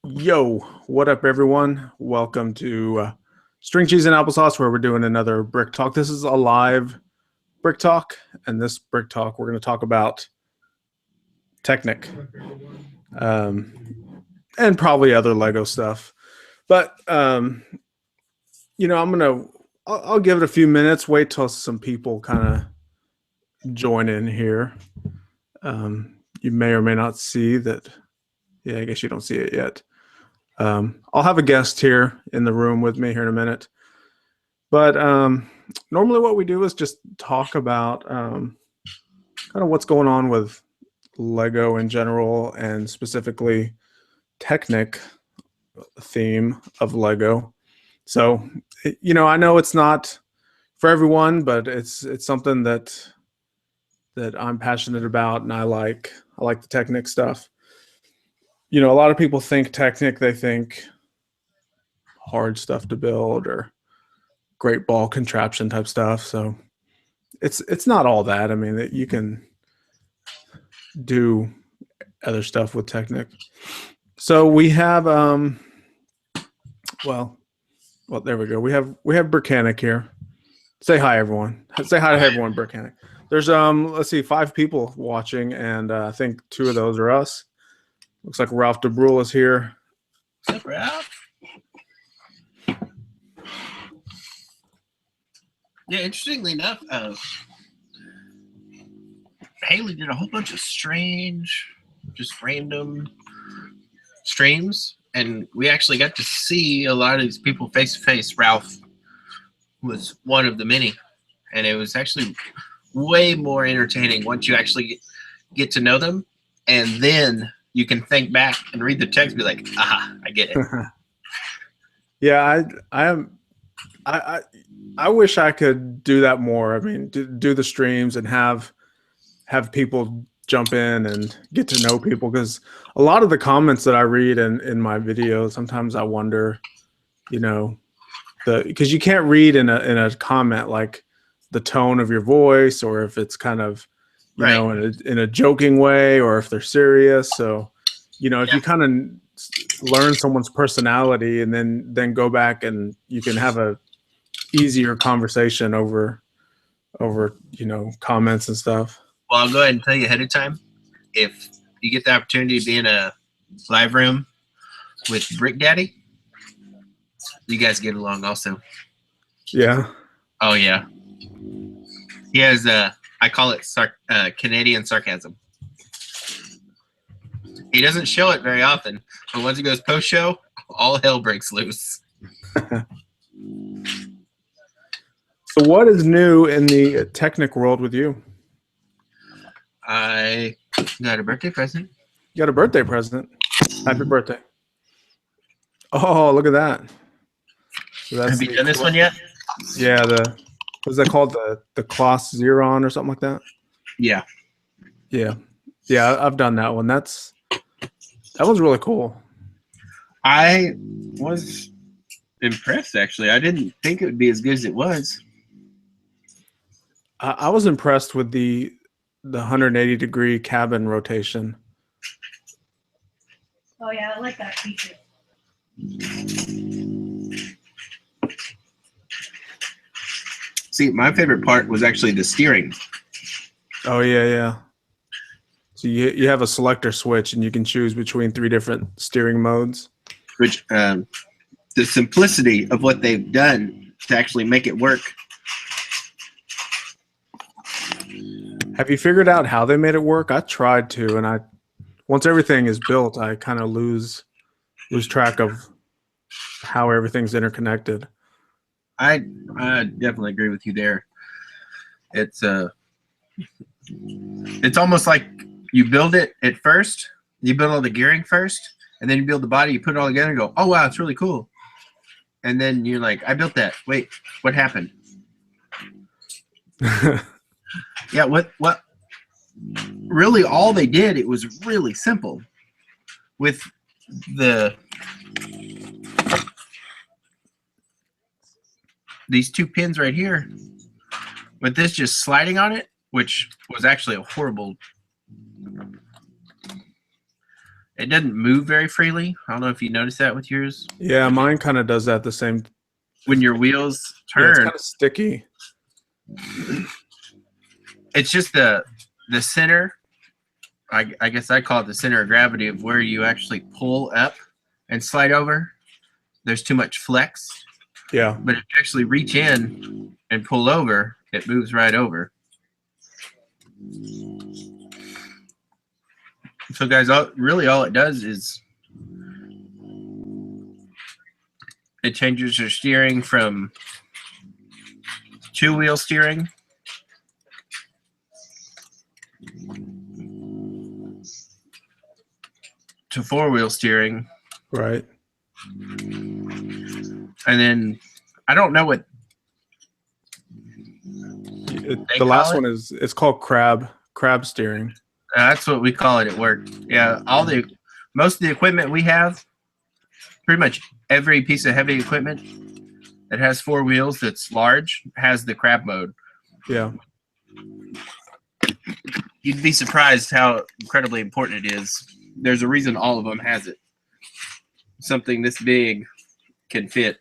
Yo, what up, everyone? Welcome to String Cheese and Applesauce, where we're doing another Brick Talk. This is a live Brick Talk, and this Brick Talk, we're going to talk about Technic um, and probably other Lego stuff. But, I'll give it a few minutes, wait till some people kind of join in here. You may or may not see that. Yeah, I guess you don't see it yet. I'll have a guest here in the room with me here in a minute. But normally what we do is just talk about kind of what's going on with Lego in general and specifically Technic theme of Lego. So, I know it's not for everyone, but it's something that I'm passionate about, and I like the Technic stuff. A lot of people think Technic, they think hard stuff to build or great ball contraption type stuff. So it's not all that. I mean, you can do other stuff with Technic. So we have well, there we go. We have Brickanic here. Say hi, everyone. Say hi to everyone, Brickanic. There's let's see, 5 people watching, and I think 2 of those are us. Looks like Ralph DeBrule is here. What's up, Ralph? Yeah, interestingly enough, Haley did a whole bunch of strange, just random streams, and we actually got to see a lot of these people face to face. Ralph was one of the many, and it was actually way more entertaining once you actually get to know them, and then you can think back and read the text and be like, aha, I get it. Yeah, I wish I could do that more. I mean, do the streams and have people jump in and get to know people, because a lot of the comments that I read in my videos, sometimes I wonder, because you can't read in a comment like the tone of your voice, or if it's kind of in a joking way, or if they're serious. So if you kind of learn someone's personality and then go back and you can have a easier conversation over comments and stuff. Well, I'll go ahead and tell you ahead of time, if you get the opportunity to be in a live room with Brick Daddy, you guys get along also. Yeah. Oh yeah. He has I call it Canadian sarcasm. He doesn't show it very often, but once he goes post show, all hell breaks loose. So what is new in the Technic world with you? I got a birthday present. You got a birthday present. Happy birthday. Oh, look at that. So Have you done this one yet? Yeah, what's that called? The Kloss Xeron or something like that? Yeah. Yeah. Yeah, I've done that one. That one's really cool. I was impressed, actually. I didn't think it would be as good as it was. I was impressed with the 180-degree cabin rotation. Oh yeah, I like that feature. See, my favorite part was actually the steering. Oh yeah. So you have a selector switch, and you can choose between 3 different steering modes. Which the simplicity of what they've done to actually make it work. Have you figured out how they made it work? I tried to, and once everything is built, I kind of lose track of how everything's interconnected. I definitely agree with you there. It's almost like you build it at first, you build all the gearing first, and then you build the body, you put it all together and go, oh wow, it's really cool. And then you're like, I built that. Wait, what happened? Yeah, what really all they did, it was really simple. With these 2 pins right here, with this just sliding on it, which was actually a horrible it doesn't move very freely. I don't know if you noticed that with yours. Yeah, mine kind of does that the same. When your wheels Yeah, it's turn, kind of sticky. it's just the center. I guess I call it the center of gravity of where you actually pull up and slide over. There's too much flex. Yeah. But if you actually reach in and pull over, it moves right over. So guys, really all it does is it changes your steering from two-wheel steering to four-wheel steering. Right. And then I don't know what The last one is, it's called crab steering. That's what we call it at work. Yeah, most of the equipment we have, pretty much every piece of heavy equipment that has four wheels that's large has the crab mode. Yeah. You'd be surprised how incredibly important it is. There's a reason all of them has it. Something this big can fit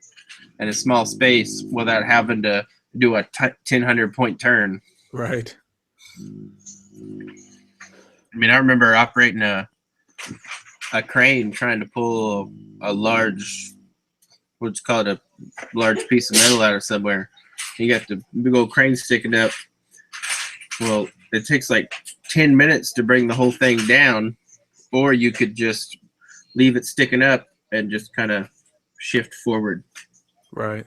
in a small space without having to do a 1,000 point turn. Right. I mean, I remember operating a crane trying to pull a large, what's called a large piece of metal out of somewhere. You got the big old crane sticking up. Well, it takes like 10 minutes to bring the whole thing down, or you could just leave it sticking up and just kind of shift forward. Right.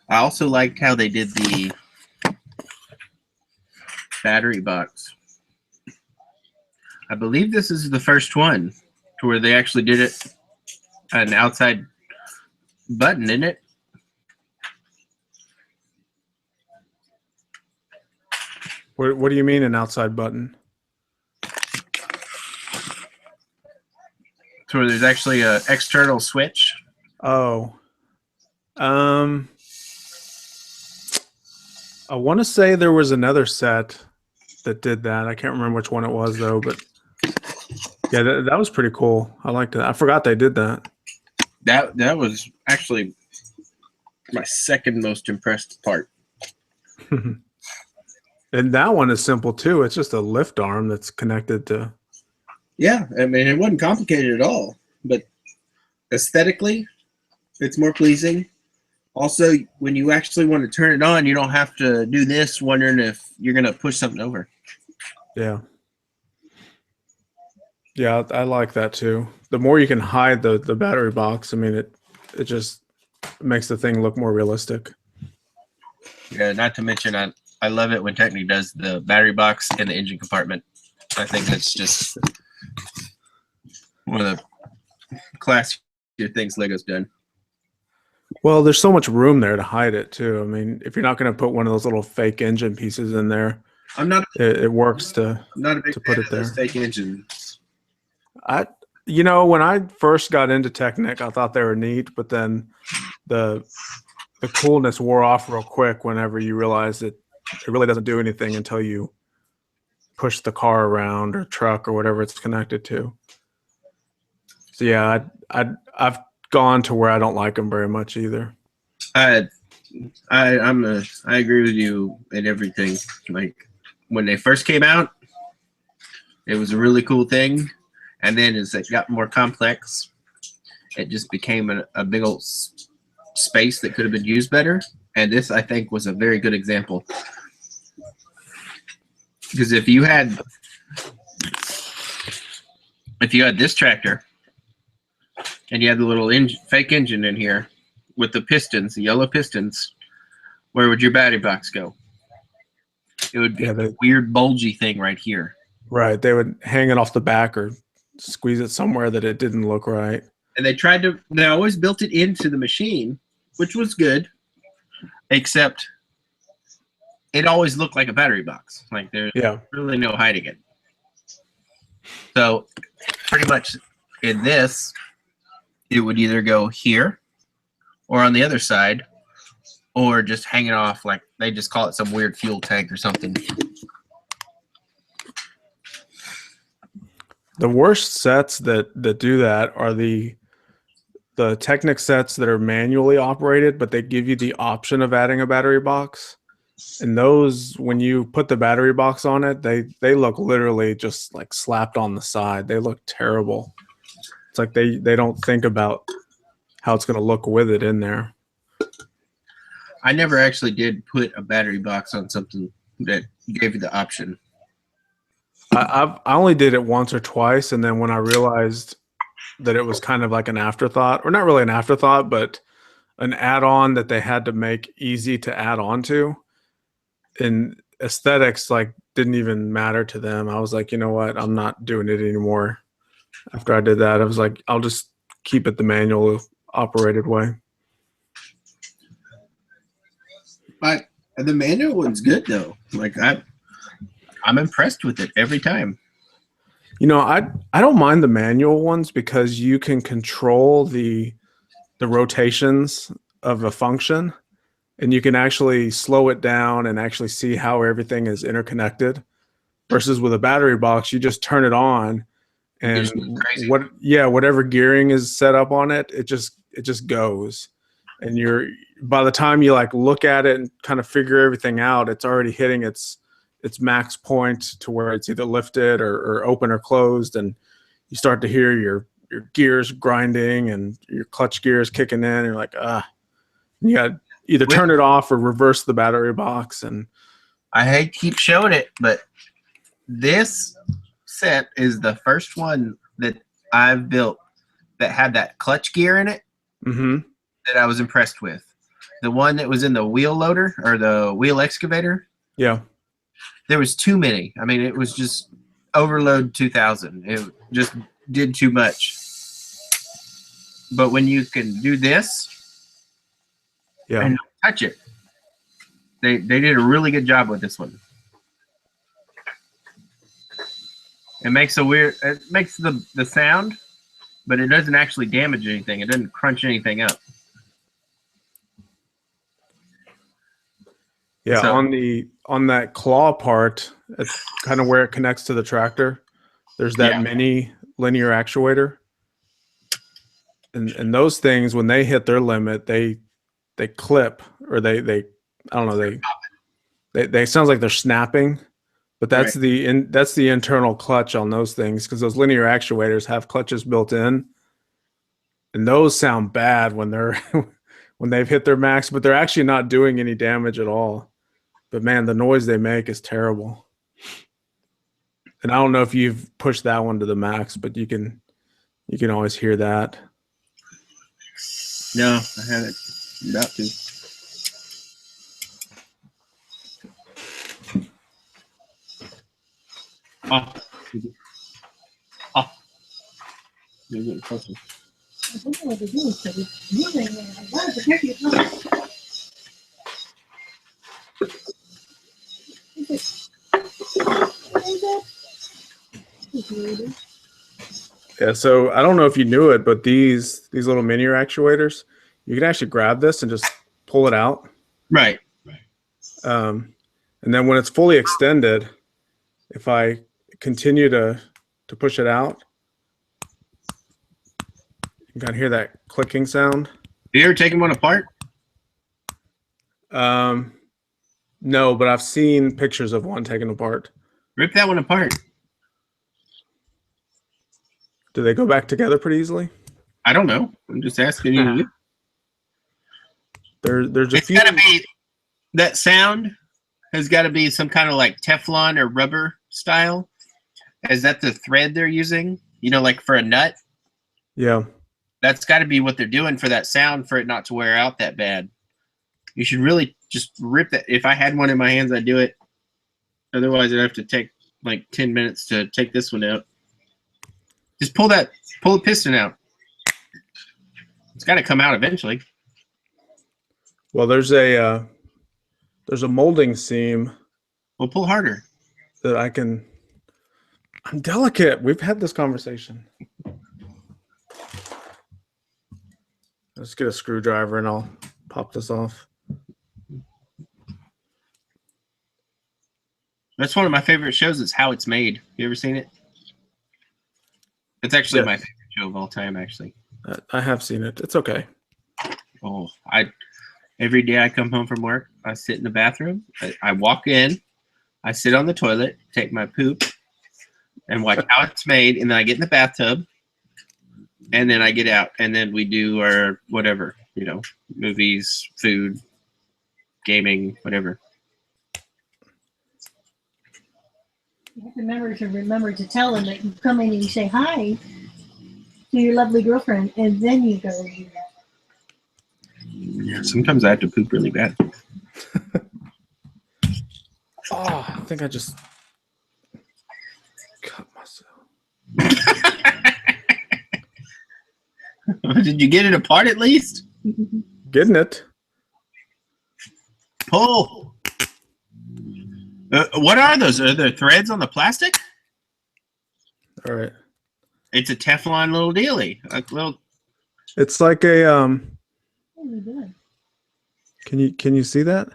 I also liked how they did the battery box. I believe this is the first one to where they actually did it an outside button, isn't it? What do you mean an outside button? To where there's actually an external switch. Oh. I want to say there was another set that did that. I can't remember which one it was though, but yeah, that was pretty cool. I liked it. I forgot they did that. That was actually my second most impressed part. And that one is simple too. It's just a lift arm that's connected to. Yeah, I mean, it wasn't complicated at all, but aesthetically, it's more pleasing. Also, when you actually want to turn it on, you don't have to do this wondering if you're going to push something over. Yeah. Yeah, I like that too. The more you can hide the battery box, I mean, it just makes the thing look more realistic. Yeah, not to mention, I love it when Technic does the battery box in the engine compartment. I think that's just one of the classier things Lego's done. Well, there's so much room there to hide it too. I mean, if you're not going to put one of those little fake engine pieces in there, it works to put it there. Fake engines. When I first got into Technic, I thought they were neat, but then the coolness wore off real quick whenever you realize that it really doesn't do anything until you push the car around or truck or whatever it's connected to. So yeah, I've gone to where I don't like them very much either. I agree with you in everything. Like when they first came out, it was a really cool thing, and then as it got more complex, it just became a big old space that could have been used better. And this, I think, was a very good example. Because if you had this tractor and you had the little fake engine in here with the pistons, the yellow pistons, where would your battery box go? It would be a weird bulgy thing right here. Right. They would hang it off the back or squeeze it somewhere that it didn't look right. And they always built it into the machine, which was good, except it always looked like a battery box. Like there's really no hiding it. So pretty much in this, it would either go here or on the other side, or just hang it off like they just call it some weird fuel tank or something. The worst sets that do that are the Technic sets that are manually operated, but they give you the option of adding a battery box. And those, when you put the battery box on it, they look literally just like slapped on the side. They look terrible. It's like they don't think about how it's going to look with it in there. I never actually did put a battery box on something that gave you the option. I only did it once or twice, and then when I realized that it was kind of like an afterthought, or not really an afterthought, but an add-on that they had to make easy to add on to, and aesthetics like didn't even matter to them. I was like, you know what, I'm not doing it anymore. After I did that, I was like, I'll just keep it the manual operated way. But the manual one's good though. Like I'm impressed with it every time. You know, I don't mind the manual ones because you can control the rotations of a function, and you can actually slow it down and actually see how everything is interconnected. Versus with a battery box, you just turn it on, You just go and crazy. whatever gearing is set up on it, it just goes. And you're, by the time you like look at it and kind of figure everything out, it's already hitting its max point to where it's either lifted or open or closed, and you start to hear your gears grinding and your clutch gears kicking in, and you're like, you got to either With, turn it off or reverse the battery box. And I hate to keep showing it, but this set is the first one that I've built that had that clutch gear in it that I was impressed with. The one that was in the wheel loader or the wheel excavator, yeah, there was too many. I mean, it was just overload 2000. It just did too much. But when you can do this yeah. and touch it, they did a really good job with this one. It makes the sound, but it doesn't actually damage anything. It doesn't crunch anything up. Yeah, So on that claw part, it's kind of where it connects to the tractor. There's that yeah, mini linear actuator, and those things when they hit their limit, they clip, or they I don't know, they sounds like they're snapping, but right. that's the internal clutch on those things, because those linear actuators have clutches built in, and those sound bad when they're when they've hit their max, but they're actually not doing any damage at all. But man, the noise they make is terrible. And I don't know if you've pushed that one to the max, but you can always hear that. No, I haven't. I'm about to. Oh. Oh. You're getting closer. Yeah, so I don't know if you knew it, but these little mini actuators, you can actually grab this and just pull it out. Right. And then when it's fully extended, if I continue to push it out, you can hear that clicking sound. You ever taken one apart? No, but I've seen pictures of one taken apart. Rip that one apart. Do they go back together pretty easily? I don't know. I'm just asking you. There's a It's few. got to be that sound has got to be some kind of like Teflon or rubber style. Is that the thread they're using? You know, like for a nut? Yeah. That's got to be what they're doing for that sound for it not to wear out that bad. You should really just rip that. If I had one in my hands, I'd do it. Otherwise, I'd have to take like 10 minutes to take this one out. Just pull the piston out. It's got to come out eventually. Well, there's a molding seam Well, pull harder. that I'm delicate. We've had this conversation. Let's get a screwdriver and I'll pop this off. That's one of my favorite shows is How It's Made. You ever seen it? It's actually my Yes. favorite show of all time, actually. I have seen it. It's okay. Oh, every day I come home from work, I sit in the bathroom. I walk in, I sit on the toilet, take my poop, and watch how it's made, and then I get in the bathtub, and then I get out, and then we do our whatever, movies, food, gaming, whatever. You have to remember to tell them that you come in and you say hi to your lovely girlfriend, and then you go and do that. Yeah, sometimes I have to poop really bad. Oh, I think I just cut myself. Did you get it apart at least? Getting it. Pull. What are those? Are there threads on the plastic? All right. It's a Teflon little dealie. It's like a What are you doing? Can you see that?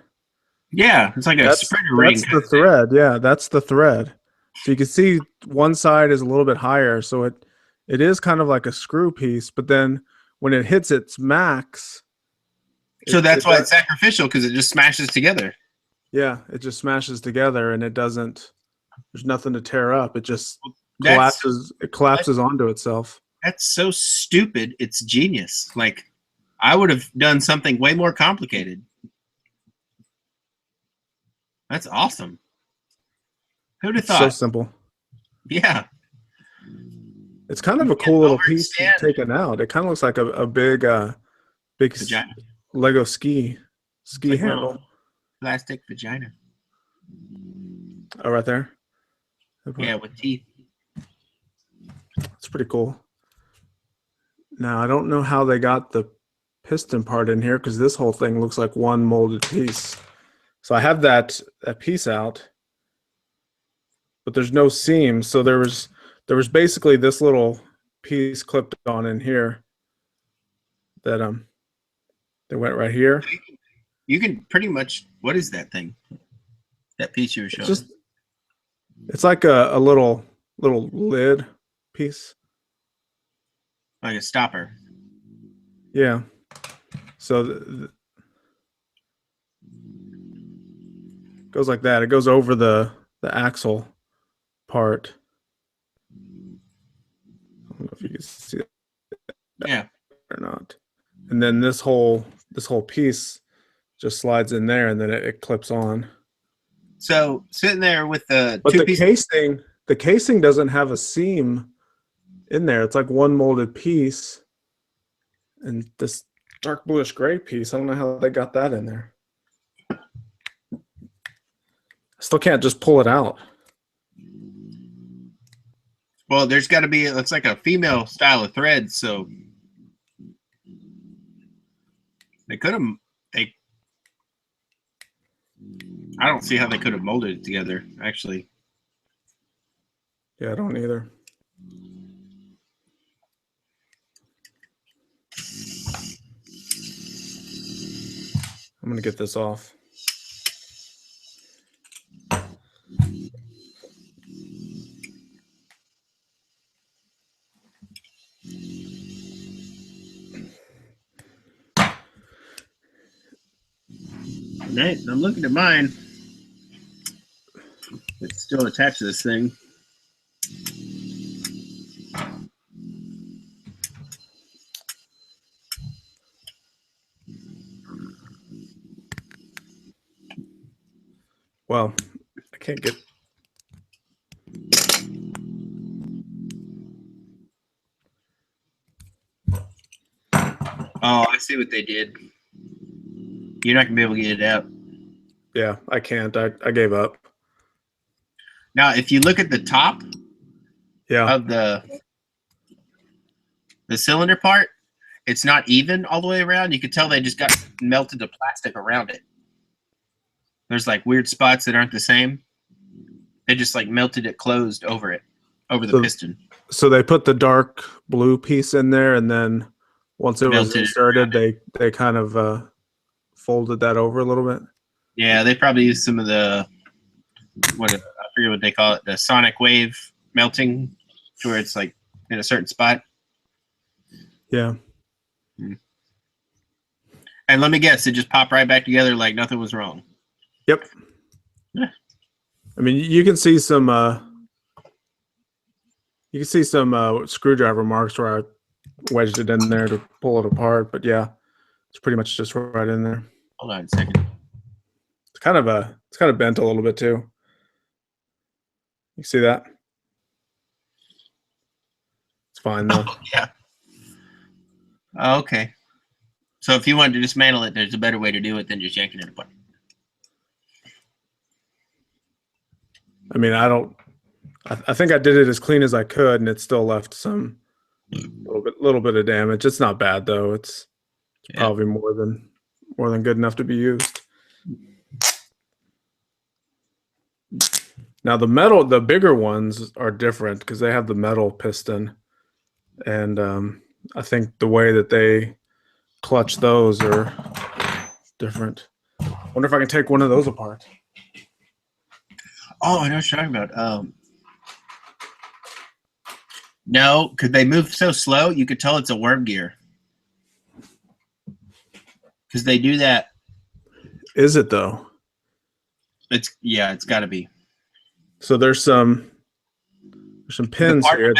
Yeah, it's like a spreader ring. That's the thread. Yeah, that's the thread. So you can see one side is a little bit higher, so it is kind of like a screw piece, but then when it hits its max, So that's why it's sacrificial, because it just smashes together. Yeah, it just smashes together and it doesn't. There's nothing to tear up. It just That's collapses onto itself. so stupid. It's genius. Like, I would have done something way more complicated. That's awesome. Who'd have So thought? simple. Yeah. It's kind of a cool little piece taken out. It kind of looks like a big Vagina. Lego ski Like handle. Plastic vagina. Oh, right there. Yeah, with teeth. That's pretty cool. Now I don't know how they got the piston part in here because this whole thing looks like one molded piece. So I have that piece out, but there's no seam. So there was basically this little piece clipped on in here that went right here. You can pretty much. What is that thing? That piece you were showing? It's like a little lid piece. Like a stopper. Yeah. So goes like that. It goes over the axle part. I don't know if you can see that or not. And then this whole piece just slides in there, and then it clips on. So sitting there with the the casing doesn't have a seam in there. It's like one molded piece, and this dark bluish gray piece. I don't know how they got that in there. I still can't just pull it out. Well, there's got to be. It's like a female style of thread, so they could have. I don't see how they could have molded it together, actually. Yeah, I don't either. I'm gonna get this off. Right, I'm looking at mine. It's still attached to this thing. Well, I can't get. Oh, I see what they did. You're not gonna be able to get it out. Yeah, I can't. I gave up. Now, if you look at the top Yeah. of the cylinder part, it's not even all the way around. You could tell they just got melted to plastic around it. There's like weird spots that aren't the same. They just like melted it closed over the piston. So they put the dark blue piece in there, and then once it was inserted, they kind of folded that over a little bit. Yeah, they probably used some of the I forget what they call it, the sonic wave melting, to where it's like in a certain spot. Yeah. And let me guess, it just popped right back together like nothing was wrong. Yep. Yeah. I mean, you can see some screwdriver marks where I wedged it in there to pull it apart, but yeah, it's pretty much just right in there. Hold on a second. It's kind of bent a little bit too. You see that? It's fine though. Oh, yeah. Oh, okay. So if you wanted to dismantle it, there's a better way to do it than just yanking it apart. I mean, I think I did it as clean as I could, and it still left some little bit of damage. It's not bad though. It's probably more than good enough to be used. Now the bigger ones are different because they have the metal piston, and I think the way that they clutch those are different. Wonder if I can take one of those apart. Oh, I know what you're talking about. No, because they move so slow, you could tell it's a worm gear. Because they do that. Is it though? It's got to be. So there's some pins here.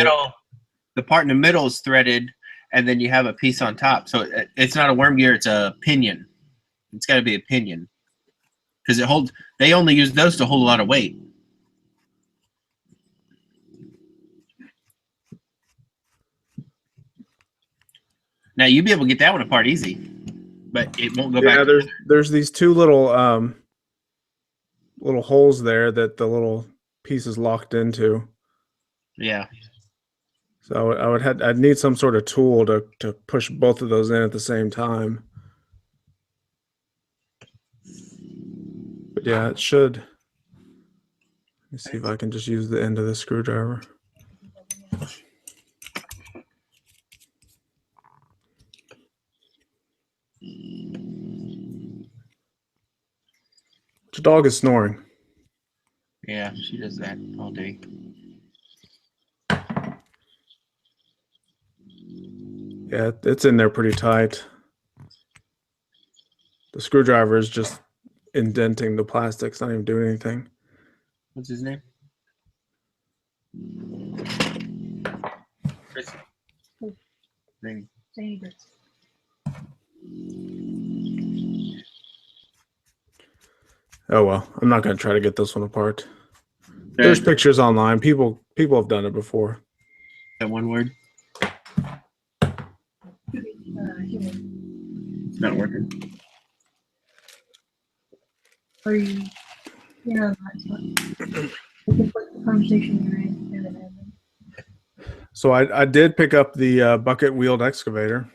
The part in the middle is threaded, and then you have a piece on top. So it's not a worm gear; it's a pinion. It's got to be a pinion because it holds. They only use those to hold a lot of weight. Now you'd be able to get that one apart easy, but it won't go back. Yeah, there's these two little holes there that the little piece is locked into. Yeah. So I'd need some sort of tool to push both of those in at the same time. But yeah, it should. Let me see if I can just use the end of the screwdriver. The dog is snoring. Yeah, she does that all day. Yeah, it's in there pretty tight. The screwdriver is just indenting the plastic. It's not even doing anything. What's his name? Chris. Name. Oh well, I'm not going to try to get this one apart. There's pictures online. People have done it before. That one word. It's not working. Are you? Yeah, that's fine. We can put the conversation you're in. So I did pick up the bucket wheeled excavator.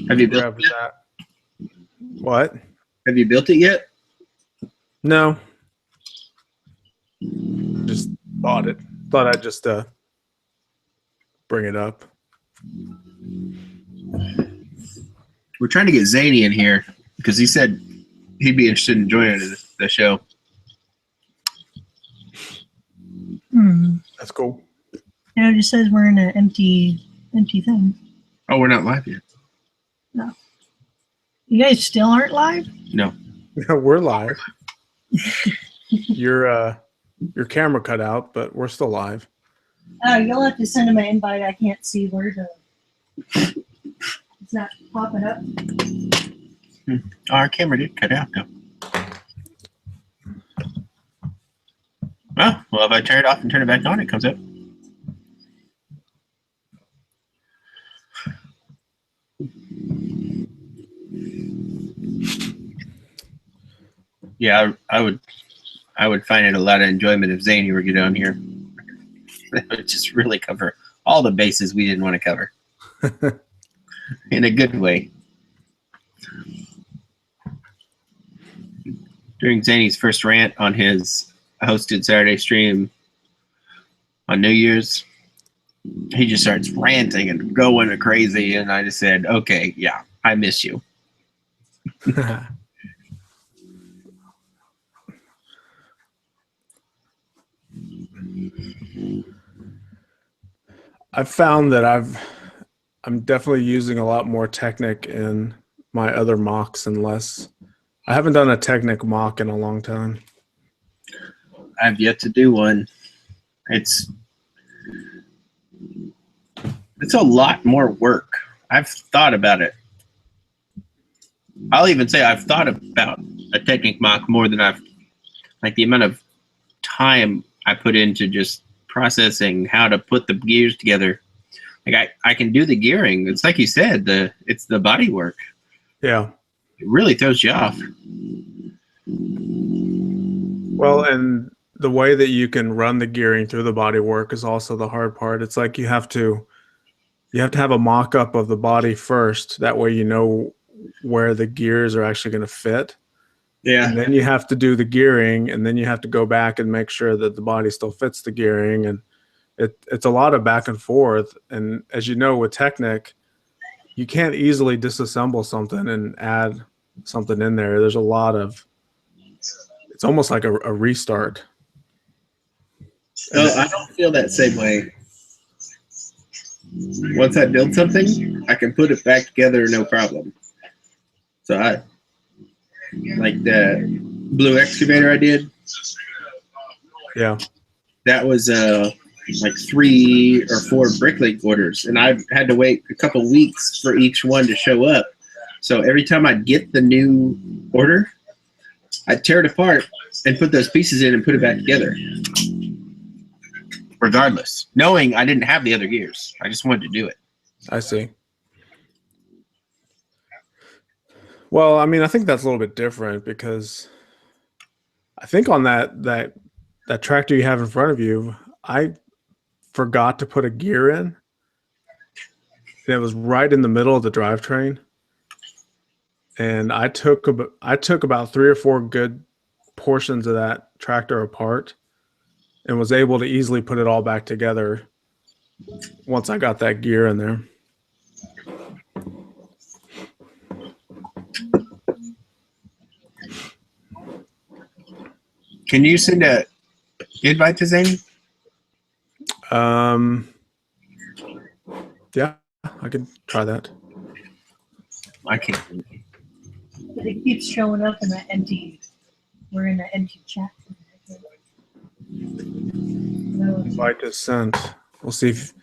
Have you built it yet? That. What? Have you built it yet? No. Just bought it. Thought I'd just bring it up. We're trying to get Zany in here because he said he'd be interested in joining the show. That's cool. It just says we're in an empty thing. Oh, we're not live yet. No. You guys still aren't live? No. We're live. Your camera cut out, but we're still live. Oh, you'll have to send him an invite. I can't see where it's not popping up. Oh, our camera did cut out though. Oh, well, if I turn it off and turn it back on, it comes up. Yeah, I would find it a lot of enjoyment if Zany were to get on here. That would just really cover all the bases we didn't want to cover. In a good way. During Zany's first rant on his hosted Saturday stream on New Year's, he just starts ranting and going crazy, and I just said, okay, yeah, I miss you. I've found that I'm definitely using a lot more Technic in my other mocks and less. I haven't done a Technic mock in a long time. I've yet to do one. It's a lot more work. I've thought about it. I'll even say I've thought about a Technic mock more than I've, like, the amount of time I put into just processing how to put the gears together. Like, I can do the gearing. It's like you said, it's the body work. Yeah. It really throws you off. Well, and the way that you can run the gearing through the body work is also the hard part. It's like you have to have a mock-up of the body first. That way you know where the gears are actually going to fit. Yeah. And then you have to do the gearing, and then you have to go back and make sure that the body still fits the gearing. And it's a lot of back and forth. And as you know, with Technic, you can't easily disassemble something and add something in there. There's a lot of, it's almost like a restart. Oh, I don't feel that same way. Once I build something, I can put it back together no problem. So I like the blue excavator I did. Yeah. That was like 3 or 4 bricklink orders, and I had to wait a couple weeks for each one to show up. So every time I'd get the new order, I'd tear it apart and put those pieces in and put it back together. Regardless, knowing I didn't have the other gears. I just wanted to do it. I see. Well, I mean, I think that's a little bit different because I think on that tractor you have in front of you, I forgot to put a gear in. And it was right in the middle of the drivetrain. And I took about 3 or 4 good portions of that tractor apart and was able to easily put it all back together once I got that gear in there. Can you send a invite to Zane? Yeah, I could try that. I can't. But it keeps showing up in the empty. We're in the empty chat. No. Invite to send. We'll see if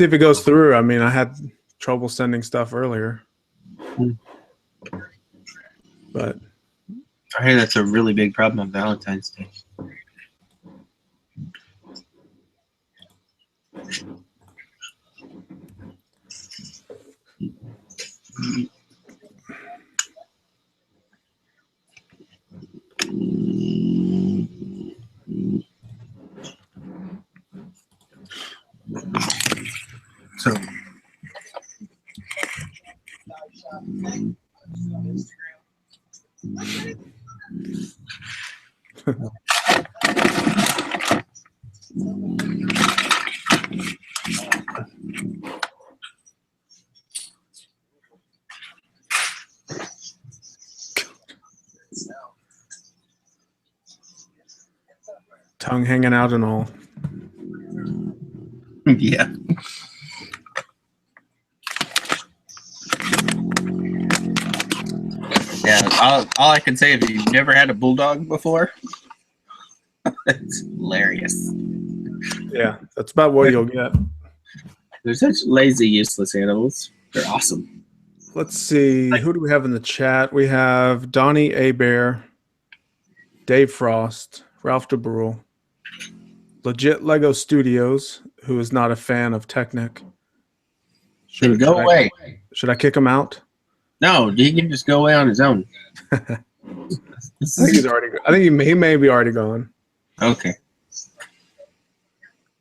it goes through. I mean, I had trouble sending stuff earlier, but I hear that's a really big problem on Valentine's Day. So tongue hanging out and all. yeah. Yeah, all I can say, if you've never had a bulldog before, it's hilarious. Yeah, that's about what you'll get. They're such lazy, useless animals. They're awesome. Let's see. Who do we have in the chat? We have Donnie A. Bear, Dave Frost, Ralph DeBrule, Legit Lego Studios, who is not a fan of Technic. Then go away. Should I kick him out? No, he can just go away on his own. I think he's already. I think he may be already gone. Okay.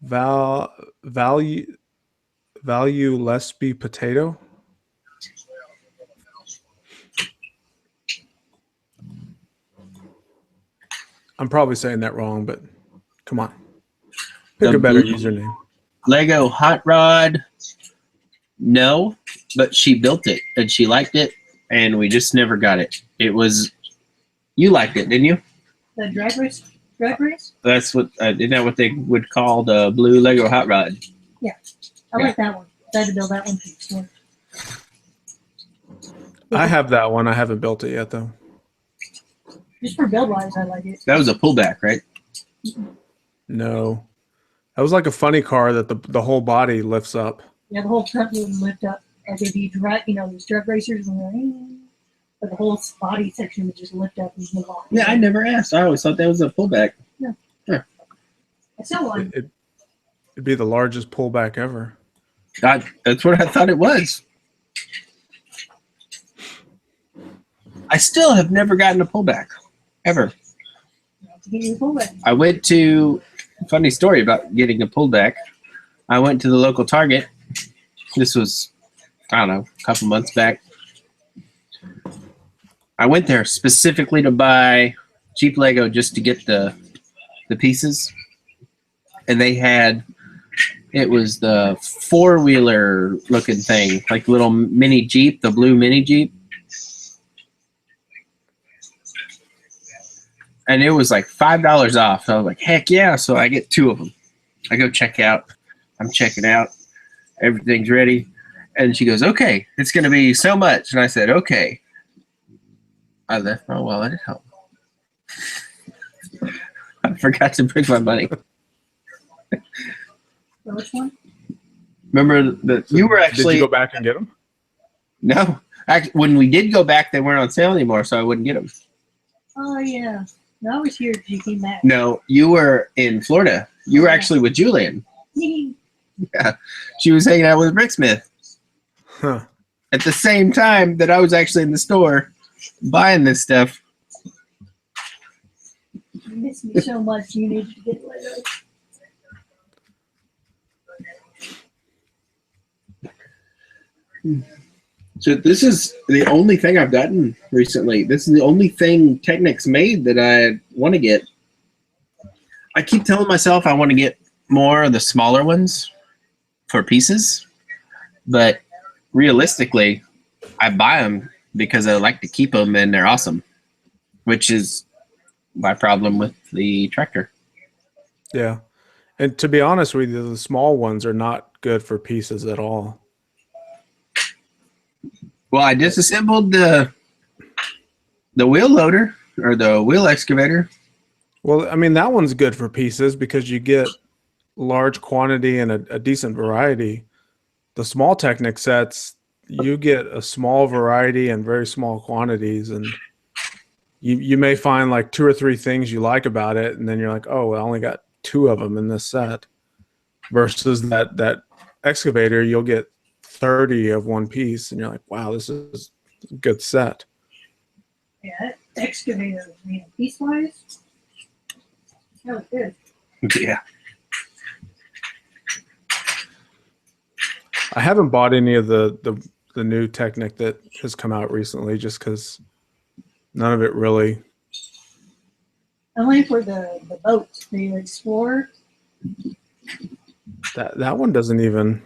Value less be potato. I'm probably saying that wrong, but come on, pick a better username. Lego Hot Rod. No, but she built it and she liked it, and we just never got it. It was, you liked it, didn't you? The drivers? Drag race? That's what isn't that what they would call the blue Lego hot rod? I like that one. I had to build that one too. I have that one. I haven't built it yet, though. Just for build wise, I like it. That was a pullback, right? No. That was like a funny car that the whole body lifts up. Yeah, the whole front would lift up. Like if you drag, these drag racers, but the whole body section would just lift up and move on. Yeah, I never asked. I always thought that was a pullback. I still want it. It'd be the largest pullback ever. God, that's what I thought it was. I still have never gotten a pullback, ever. To get you a pullback. I went to, funny story about getting a pullback. I went to the local Target. This was, I don't know, a couple months back. I went there specifically to buy cheap Lego just to get the pieces. And they had, it was the four-wheeler looking thing, like the little mini Jeep, the blue mini Jeep. And it was like $5 off. So I was like, heck yeah. So I get 2 of them. I go check out. I'm checking out. Everything's ready. And she goes, okay, it's going to be so much. And I said, okay. I left my wallet at home. I forgot to bring my money. Which one? Remember that you were actually. Did you go back and get them? No. Actually, when we did go back, they weren't on sale anymore, so I wouldn't get them. Oh, yeah. No, I was here because you came back. No, you were in Florida. You were actually with Julian. Yeah. She was hanging out with Rick Smith. Huh. At the same time that I was actually in the store buying this stuff. You miss me so much. You need to get Lego. So this is the only thing I've gotten recently. This is the only thing Technic's made that I want to get. I keep telling myself I want to get more of the smaller ones for pieces, but realistically, I buy them because I like to keep them and they're awesome, which is my problem with the tractor. Yeah. And to be honest with you, the small ones are not good for pieces at all. Well, I disassembled the wheel loader or the wheel excavator. Well, I mean, that one's good for pieces because you get large quantity and a decent variety. The small Technic sets, you get a small variety and very small quantities, and you may find like 2 or 3 things you like about it, and then you're like, oh, I only got 2 of them in this set. Versus that excavator, you'll get 30 of one piece, and you're like, wow, this is a good set. Yeah, that excavator, man, piece-wise, that was good. Yeah. I haven't bought any of the new Technic that has come out recently just because none of it really. Only for the boat, the Explorer. That one doesn't even.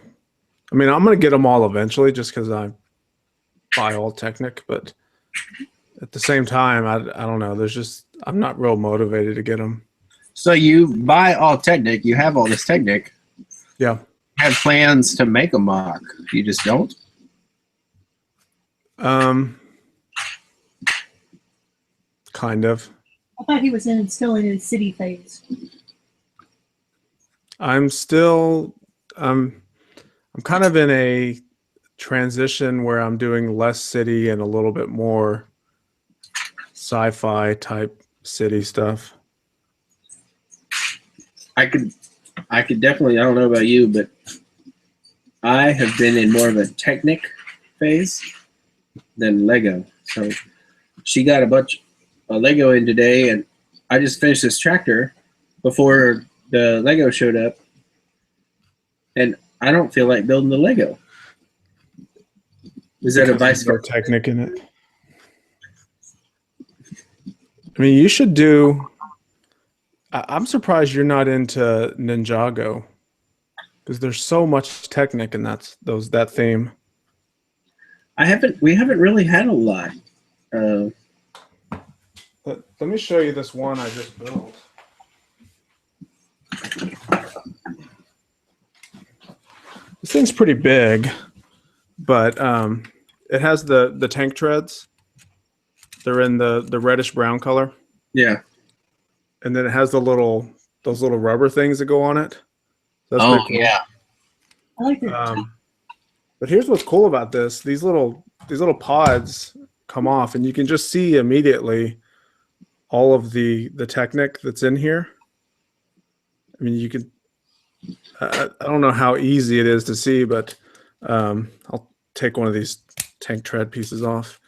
I mean, I'm going to get them all eventually just because I buy all Technic, but at the same time, I don't know. There's just, I'm not real motivated to get them. So you buy all Technic, you have all this Technic. Yeah. Have plans to make a mock. You just don't? Kind of. I thought he was still in his city phase. I'm still, I'm kind of in a transition where I'm doing less city and a little bit more sci-fi type city stuff. I could definitely, I don't know about you, but I have been in more of a Technic phase than Lego. So she got a bunch of Lego in today, and I just finished this tractor before the Lego showed up, and I don't feel like building the Lego. Is that a vice There's no versa? Technic in it. I mean, you should do. I'm surprised you're not into Ninjago because there's so much Technic in that theme. We haven't really had a lot. Let me show you this one I just built. thing's pretty big, but it has the tank treads. They're in the reddish brown color, Yeah. and then it has those little rubber things that go on it. That's Oh, pretty cool. yeah. I like the But here's what's cool about this: these little pods come off, and you can just see immediately all of the Technic that's in here. I mean, you can. I don't know how easy it is to see, but I'll take one of these tank tread pieces off,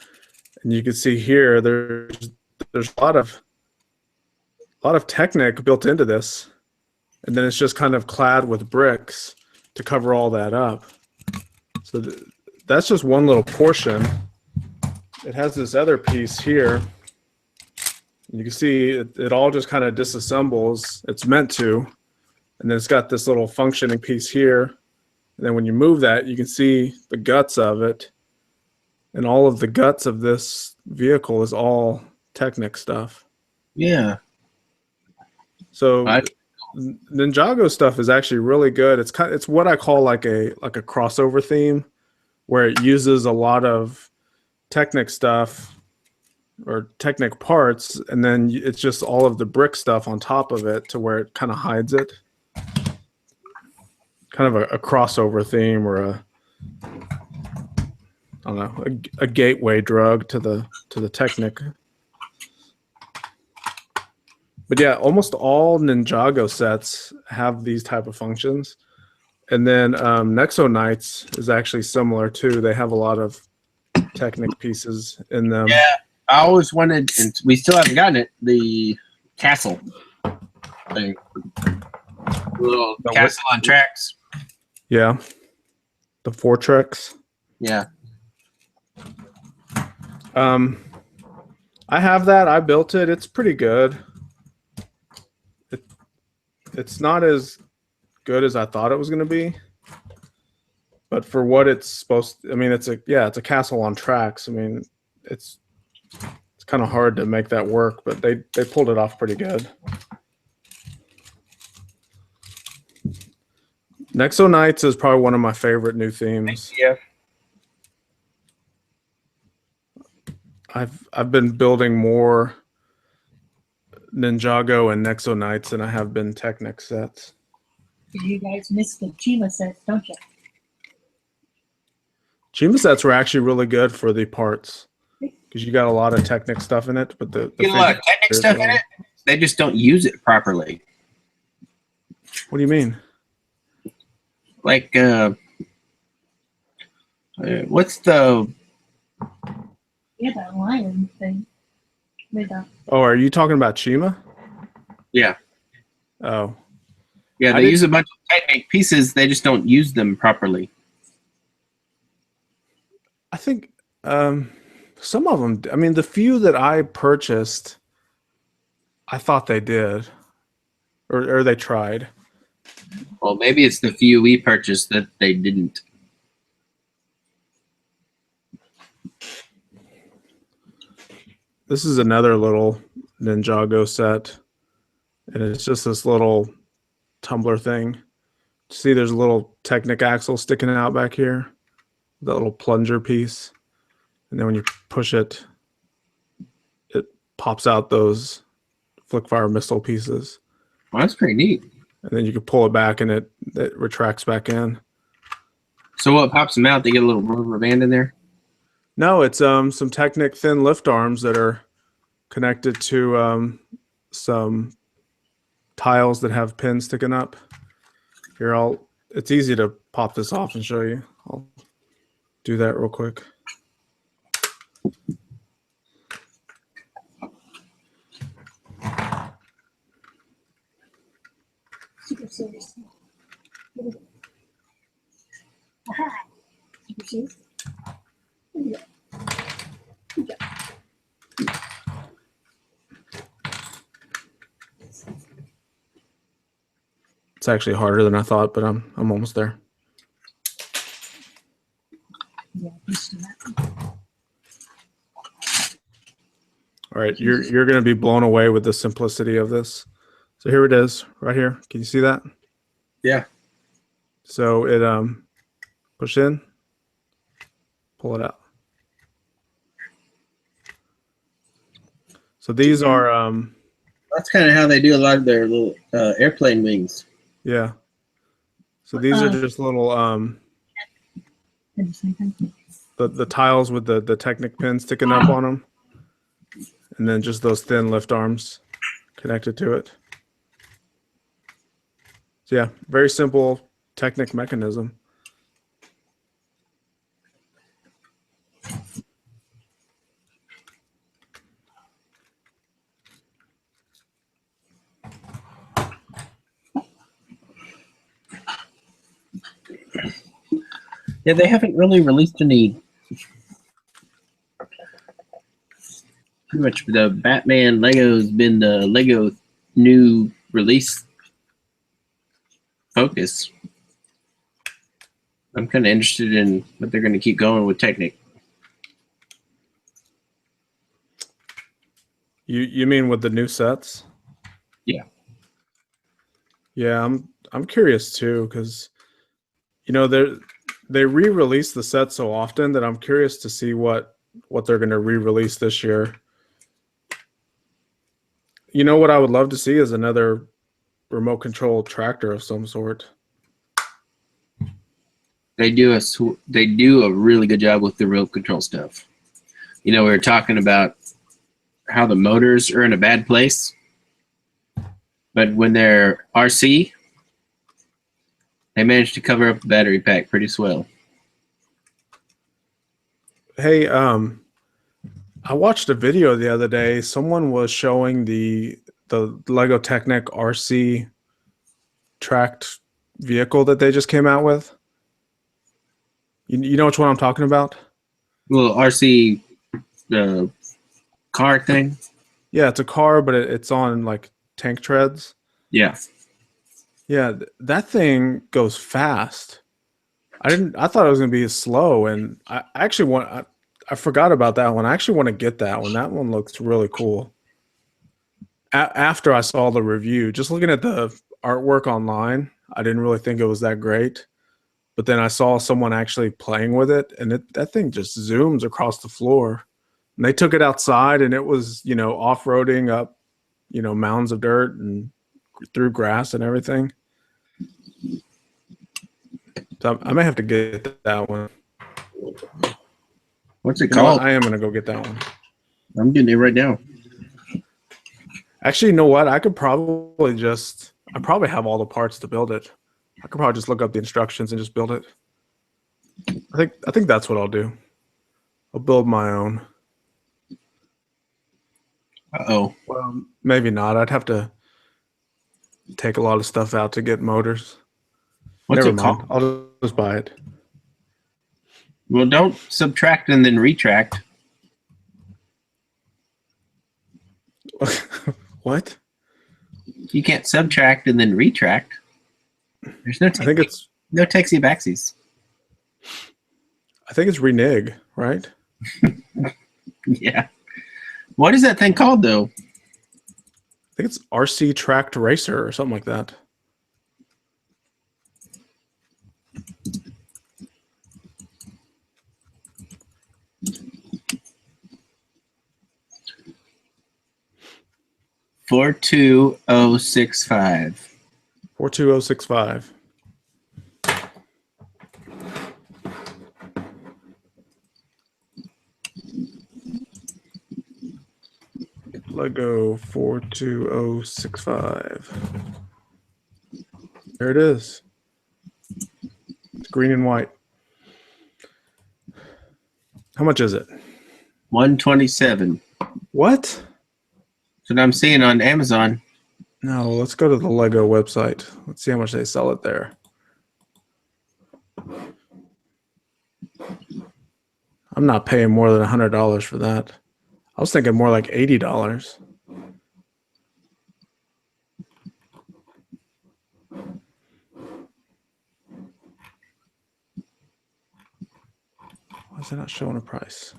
and you can see here there's a lot of Technic built into this, and then it's just kind of clad with bricks to cover all that up. So that's just one little portion. It has this other piece here. You can see it all just kind of disassembles. It's meant to. And then it's got this little functioning piece here. And then when you move that, you can see the guts of it. And all of the guts of this vehicle is all Technic stuff. Yeah. So Ninjago stuff is actually really good. It's what I call like a crossover theme, where it uses a lot of Technic stuff or Technic parts, and then it's just all of the brick stuff on top of it to where it kind of hides it. Kind of a crossover theme, or I don't know, a gateway drug to the Technic. But yeah, almost all Ninjago sets have these type of functions. And then Nexo Knights is actually similar too. They have a lot of Technic pieces in them. Yeah, I always wanted, and we still haven't gotten it, the castle thing. Little castle on tracks. Yeah. The Fortrex. Yeah. I have that. I built it. It's pretty good. It's not as good as I thought it was going to be, but for what it's supposed to, I mean, it's a castle on tracks. I mean, it's kind of hard to make that work, but they pulled it off pretty good. Nexo Knights is probably one of my favorite new themes. Yeah. I've been building more Ninjago and Nexo Knights than I have been Technic sets. You guys miss the Chima sets, don't you? Chima sets were actually really good for the parts because you got a lot of Technic stuff in it, but the You get a lot of Technic stuff in it. They just don't use it properly. What do you mean? Like, what's the? Yeah, that lion thing. With the Oh, are you talking about Chima? Yeah. Oh, Yeah, they use a bunch of Technic pieces. They just don't use them properly. I think some of them. I mean, the few that I purchased, I thought they did, or they tried. Well, maybe it's the few we purchased that they didn't. This is another little Ninjago set, and it's just this little tumbler thing. See, there's a little Technic axle sticking out back here, that little plunger piece, and then when you push it, it pops out those flick-fire missile pieces. Well, that's pretty neat. And then you can pull it back, and it retracts back in. So what pops them out? They get a little rubber band in there? No, it's some Technic thin lift arms that are connected to some tiles that have pins sticking up. Here, it's easy to pop this off and show you. I'll do that real quick. super serious. Aha! Super serious. Good job. Good job. It's actually harder than I thought, but I'm almost there. Yeah, used to that. All right, you're going to be blown away with the simplicity of this. So here it is, right here. Can you see that? Yeah. So Push in. Pull it out. So these are That's kind of how they do a lot of their little airplane wings. yeah. So these are just little the tiles with the Technic pin sticking up on them, and then just those thin lift arms connected to it. So yeah, very simple Technic mechanism. Yeah, they haven't really released any. Pretty much the Batman Lego's been the Lego new release focus. I'm kind of interested in what they're going to keep going with Technic. You mean with the new sets? Yeah. Yeah, I'm curious too, because you know they re-release the set so often that I'm curious to see what they're going to re-release this year. You know what I would love to see is another remote control tractor of some sort. They do a really good job with the remote control stuff. You know, we were talking about how the motors are in a bad place, but when they're RC, they managed to cover up the battery pack pretty swell. Hey, I watched a video the other day. Someone was showing the Lego Technic RC tracked vehicle that they just came out with. You know which one I'm talking about? Little RC car thing. Yeah, it's a car, but it's on like tank treads. Yeah. Yeah, that thing goes fast. I thought it was gonna be slow, and I actually I forgot about that one. I actually want to get that one. That one looks really cool. After I saw the review, just looking at the artwork online, I didn't really think it was that great. But then I saw someone actually playing with it, and that thing just zooms across the floor. And they took it outside, and it was, you know, off-roading up, you know, mounds of dirt and through grass and everything. So I may have to get that one. What's it You know what? called? I am gonna go get that one. I'm getting it right now. Actually, you know what? I probably have all the parts to build it. I could probably just look up the instructions and just build it. I think that's what I'll do. I'll build my own. Uh-oh. Well, maybe not. I'd have to take a lot of stuff out to get motors. What's Never it mind. called? I'll just buy it. Well, don't subtract and then retract. What? You can't subtract and then retract. There's no I think it's no texty backsies. renege, right? Yeah. What is that thing called though? I think it's RC Tracked Racer or something like that. Four two oh 6 5. 42065. Lego 42065. There it is. It's green and white. How much is it? 127. What? That's what I'm seeing on Amazon. No, let's go to the Lego website. Let's see how much they sell it there. I'm not paying more than $100 for that. I was thinking more like $80. Why is it not showing a price?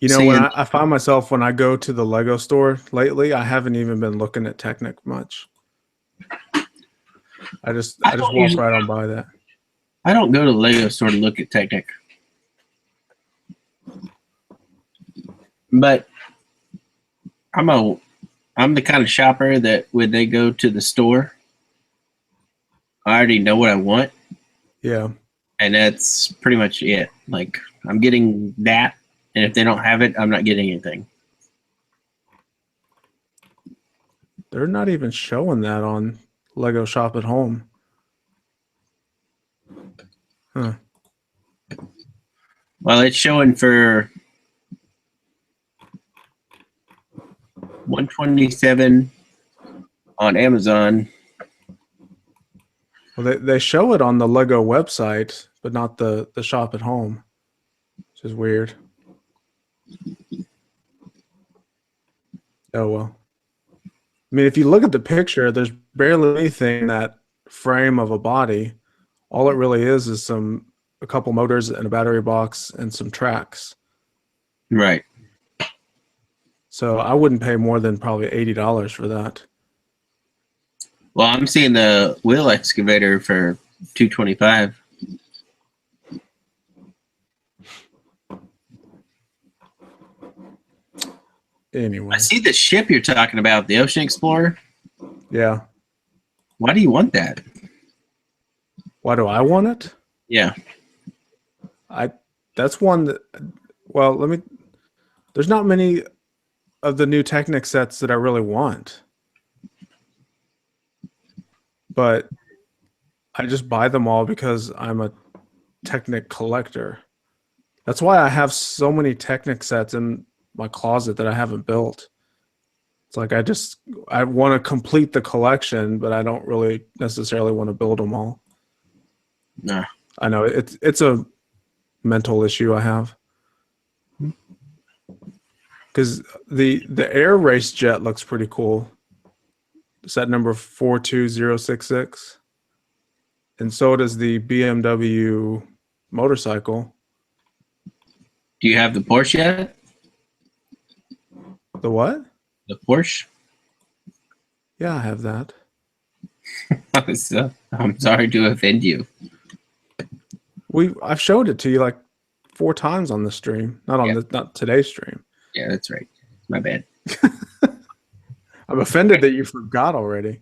You know, when seeing. I find myself when I go to the Lego store lately, I haven't even been looking at Technic much. I I just don't walk usually. right on by that. I don't go to the Lego store to look at Technic, but I'm a I'm the kind of shopper that when they go to the store, I already know what I want, Yeah. and that's pretty much it. Like I'm getting that, and if they don't have it, I'm not getting anything. They're not even showing that on Lego Shop at Home. Huh. Well, it's showing for 127 on Amazon. Well, they show it on the Lego website, but not the shop at home, which is weird. Oh well. I mean, if you look at the picture, there's barely anything in that frame of a body. All it really is a couple motors and a battery box and some tracks. Right. So I wouldn't pay more than probably $80 for that. Well, I'm seeing the wheel excavator for 225. I Anyway, see the ship you're talking about, the Ocean Explorer. yeah. Why do you want that? Why do I want it? Yeah. I that's one that well, let me there's not many of the new Technic sets that I really want, but I just buy them all because I'm a Technic collector. That's why I have so many Technic sets in my closet that I haven't built. It's like I want to complete the collection, but I don't really necessarily want to build them all. Nah. I know it's a mental issue I have because the air race jet looks pretty cool. Set number 42066, and so does the BMW motorcycle. Do you have the Porsche yet? The what? The Porsche? Yeah, I have that. I'm sorry to offend you. I've showed it to you like 4 times on the stream, Yeah. not today's stream. Yeah, that's right. My bad. I'm offended that you forgot already.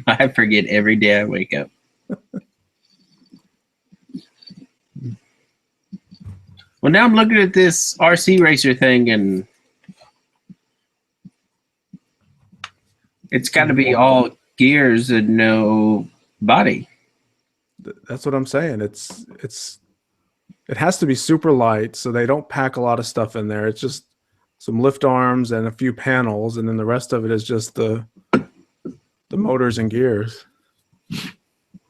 I forget every day I wake up. Well, now I'm looking at this RC racer thing, and it's got to be all gears and no body. That's what I'm saying. It has to be super light so they don't pack a lot of stuff in there. It's just some lift arms and a few panels, and then the rest of it is just the motors and gears. I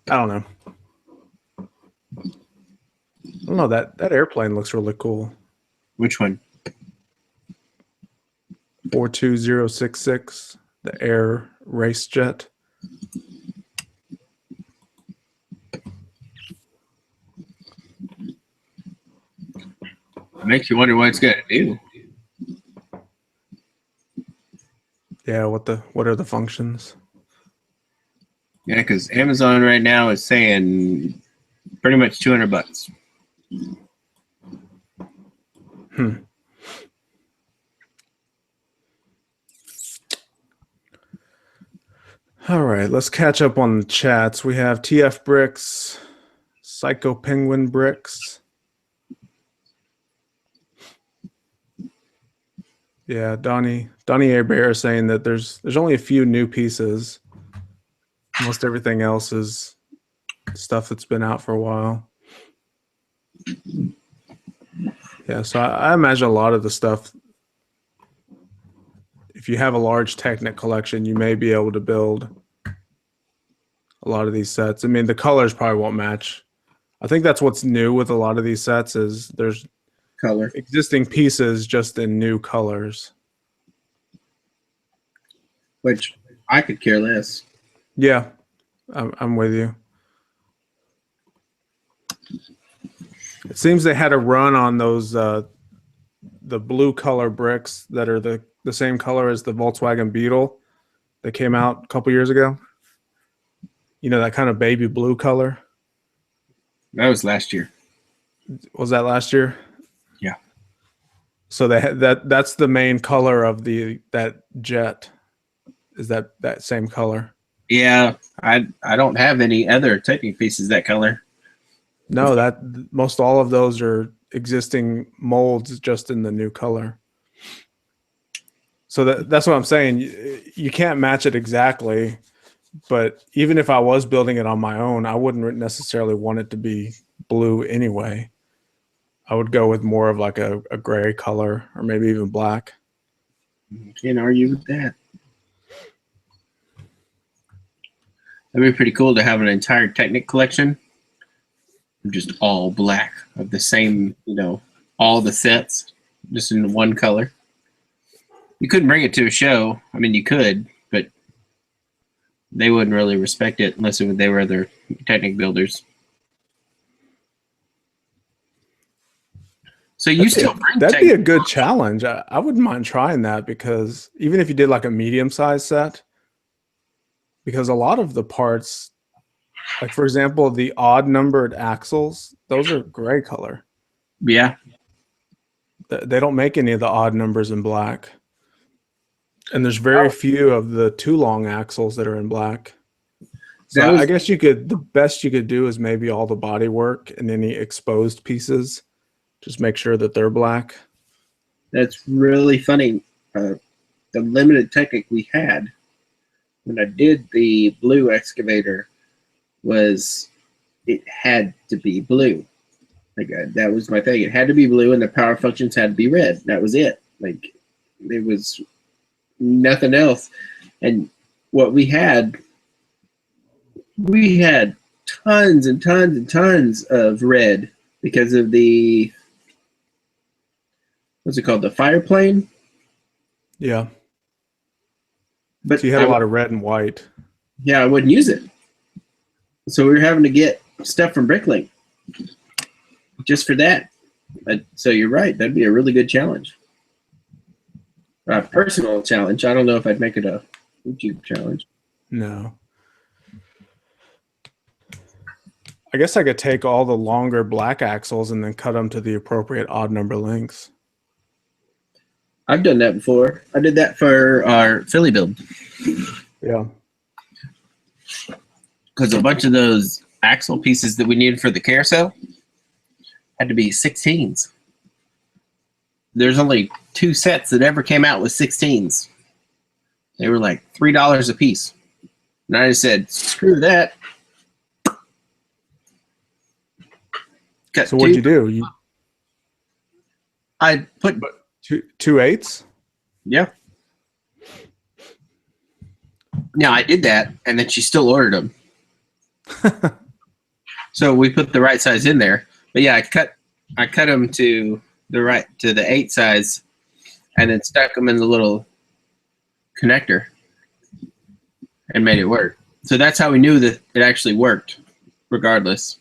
don't know. I don't know, that airplane looks really cool. Which one? 42066, the air race jet. It makes you wonder what it's going to do. Yeah, what are the functions? Yeah, because Amazon right now is saying pretty much $200. All right, let's catch up on the chats. We have TF Bricks, Psycho Penguin Bricks. Yeah, Donnie A. Bear saying that there's only a few new pieces. Most everything else is stuff that's been out for a while. Yeah, so I imagine a lot of the stuff, if you have a large Technic collection, you may be able to build a lot of these sets. I mean, the colors probably won't match. I think that's what's new with a lot of these sets is there's Color. existing pieces just in new colors. Which I could care less. Yeah, I'm with you. It seems they had a run on those the blue color bricks that are the same color as the Volkswagen Beetle that came out a couple years ago. You know, that kind of baby blue color. That was last year. Was that last year? Yeah. So that's the main color of that jet. Is that same color? Yeah, I don't have any other Technic pieces that color. No, that most all of those are existing molds just in the new color. So that's what I'm saying. You can't match it exactly, but even if I was building it on my own, I wouldn't necessarily want it to be blue anyway. I would go with more of like a gray color or maybe even black. Can't argue with that. That'd be pretty cool to have an entire Technic collection, just all black of the same, all the sets, just in one color. You couldn't bring it to a show. I mean, you could, but they wouldn't really respect it unless they were other Technic builders. So that'd be a good challenge. I wouldn't mind trying that, because even if you did like a medium-sized set, because a lot of the parts, like for example, the odd numbered axles, those are gray color. Yeah. They don't make any of the odd numbers in black. And there's very few of the too long axles that are in black. So I guess the best you could do is maybe all the body work and any exposed pieces. Just make sure that they're black. That's really funny. The limited Technic we had when I did the blue excavator it had to be blue. Like that was my thing. It had to be blue, and the power functions had to be red. That was it. Like there was nothing else. And what we had tons and tons and tons of red because of the, what's it called, the fire plane. Yeah. But so you had a lot of red and white. Yeah, I wouldn't use it. So we were having to get stuff from Bricklink just for that. So you're right. That'd be a really good challenge. A personal challenge. I don't know if I'd make it a YouTube challenge. No. I guess I could take all the longer black axles and then cut them to the appropriate odd number lengths. I've done that before. I did that for our Philly build. Yeah. Because a bunch of those axle pieces that we needed for the carousel had to be 16s. There's only 2 sets that ever came out with 16s. They were like $3 a piece. And I just said, screw that. So what'd you do? I put two eighths? Yeah. Now I did that, and then she still ordered them. So we put the right size in there. But yeah, I cut them to the 8 size, and then stuck them in the little connector and made it work. So that's how we knew that it actually worked, regardless.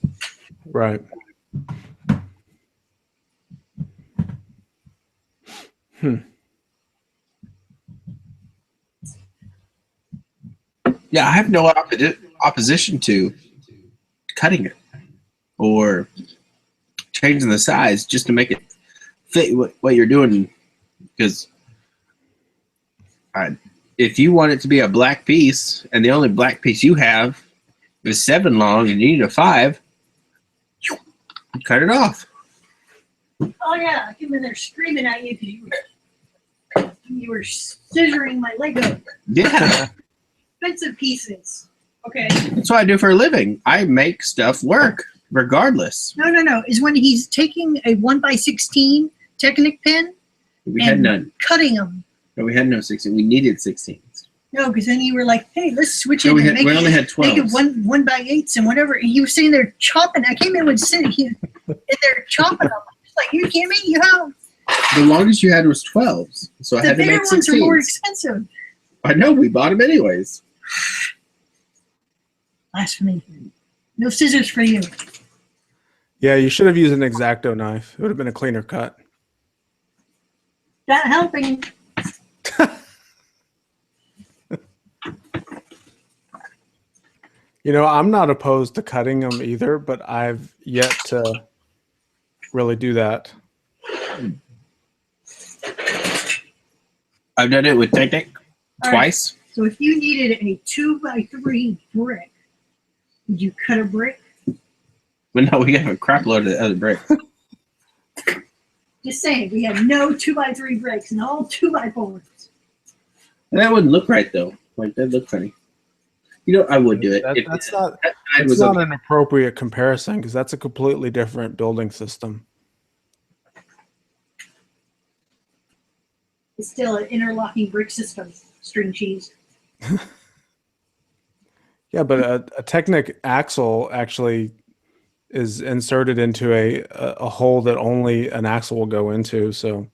Right. Yeah, I have no opposition to cutting it or changing the size just to make it fit what you're doing. Because if you want it to be a black piece and the only black piece you have is 7 long and you need a 5, cut it off. Oh yeah, I came in there screaming at you because you were scissoring my Lego. Yeah. Expensive pieces. Okay. That's what I do for a living. I make stuff work regardless. No. Is when he's taking a 1x16 Technic pen. We had none. Cutting them. No, we had no 16. We needed 16s. No, because then you were like, "Hey, let's switch it." No, we only had 12s. Make it 1x8s and whatever. And he was sitting there chopping. I came in with Cindy, and they're chopping them. It's like, you kidding me? You have the longest you had was 12s, so I had to make 16s. The bigger ones are more expensive. I know. We bought them anyways. Blasphemy! No scissors for you. Yeah, you should have used an X-Acto knife. It would have been a cleaner cut. Not helping. You know, I'm not opposed to cutting them either, but I've yet to really do that. I've done it with Technic All right. twice. So if you needed a 2x3 brick, would you cut a brick? But no, we have a crap load of other bricks. Just saying, we have no 2x3 bricks and all 2x4s. That wouldn't look right though. Like that'd look funny. You know, I would do it. That's not. That side It's was not okay. an appropriate comparison because that's a completely different building system. It's still an interlocking brick system, string cheese. Yeah, but a Technic axle actually is inserted into a hole that only an axle will go into. So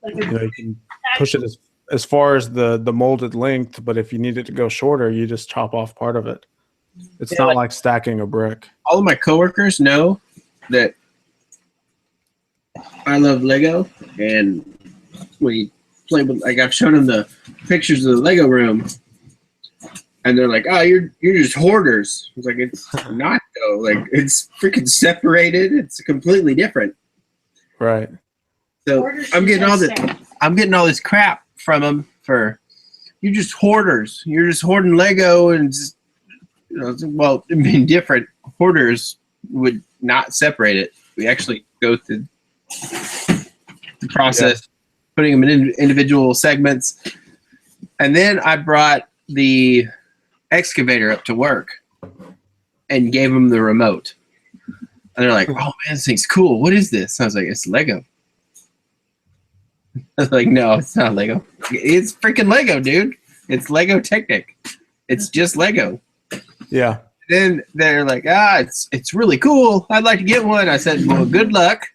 Like you know, a you can push it as far as the molded length, but if you need it to go shorter, you just chop off part of it. It's Yeah, not like stacking a brick. All of my coworkers know that I love Lego, and we play with. Like I've shown them the pictures of the Lego room, and they're like, "Oh, you're just hoarders." I was like, "It's not though. Like it's freaking separated. It's completely different." Right. So Hoarders I'm getting all just this. say, I'm getting all this crap from them for you're just hoarders. You're just hoarding Lego and just, you know, well, I mean, different hoarders would not separate it. We actually go through the process, putting them in individual segments, and then I brought the excavator up to work and gave them the remote. And they're like, "Oh man, this thing's cool. What is this?" I was like, "It's Lego." I was like, "No, it's not Lego. It's freaking Lego, dude. It's Lego Technic. It's just Lego." Yeah. Then they're like, it's really cool. I'd like to get one. I said, well, good luck.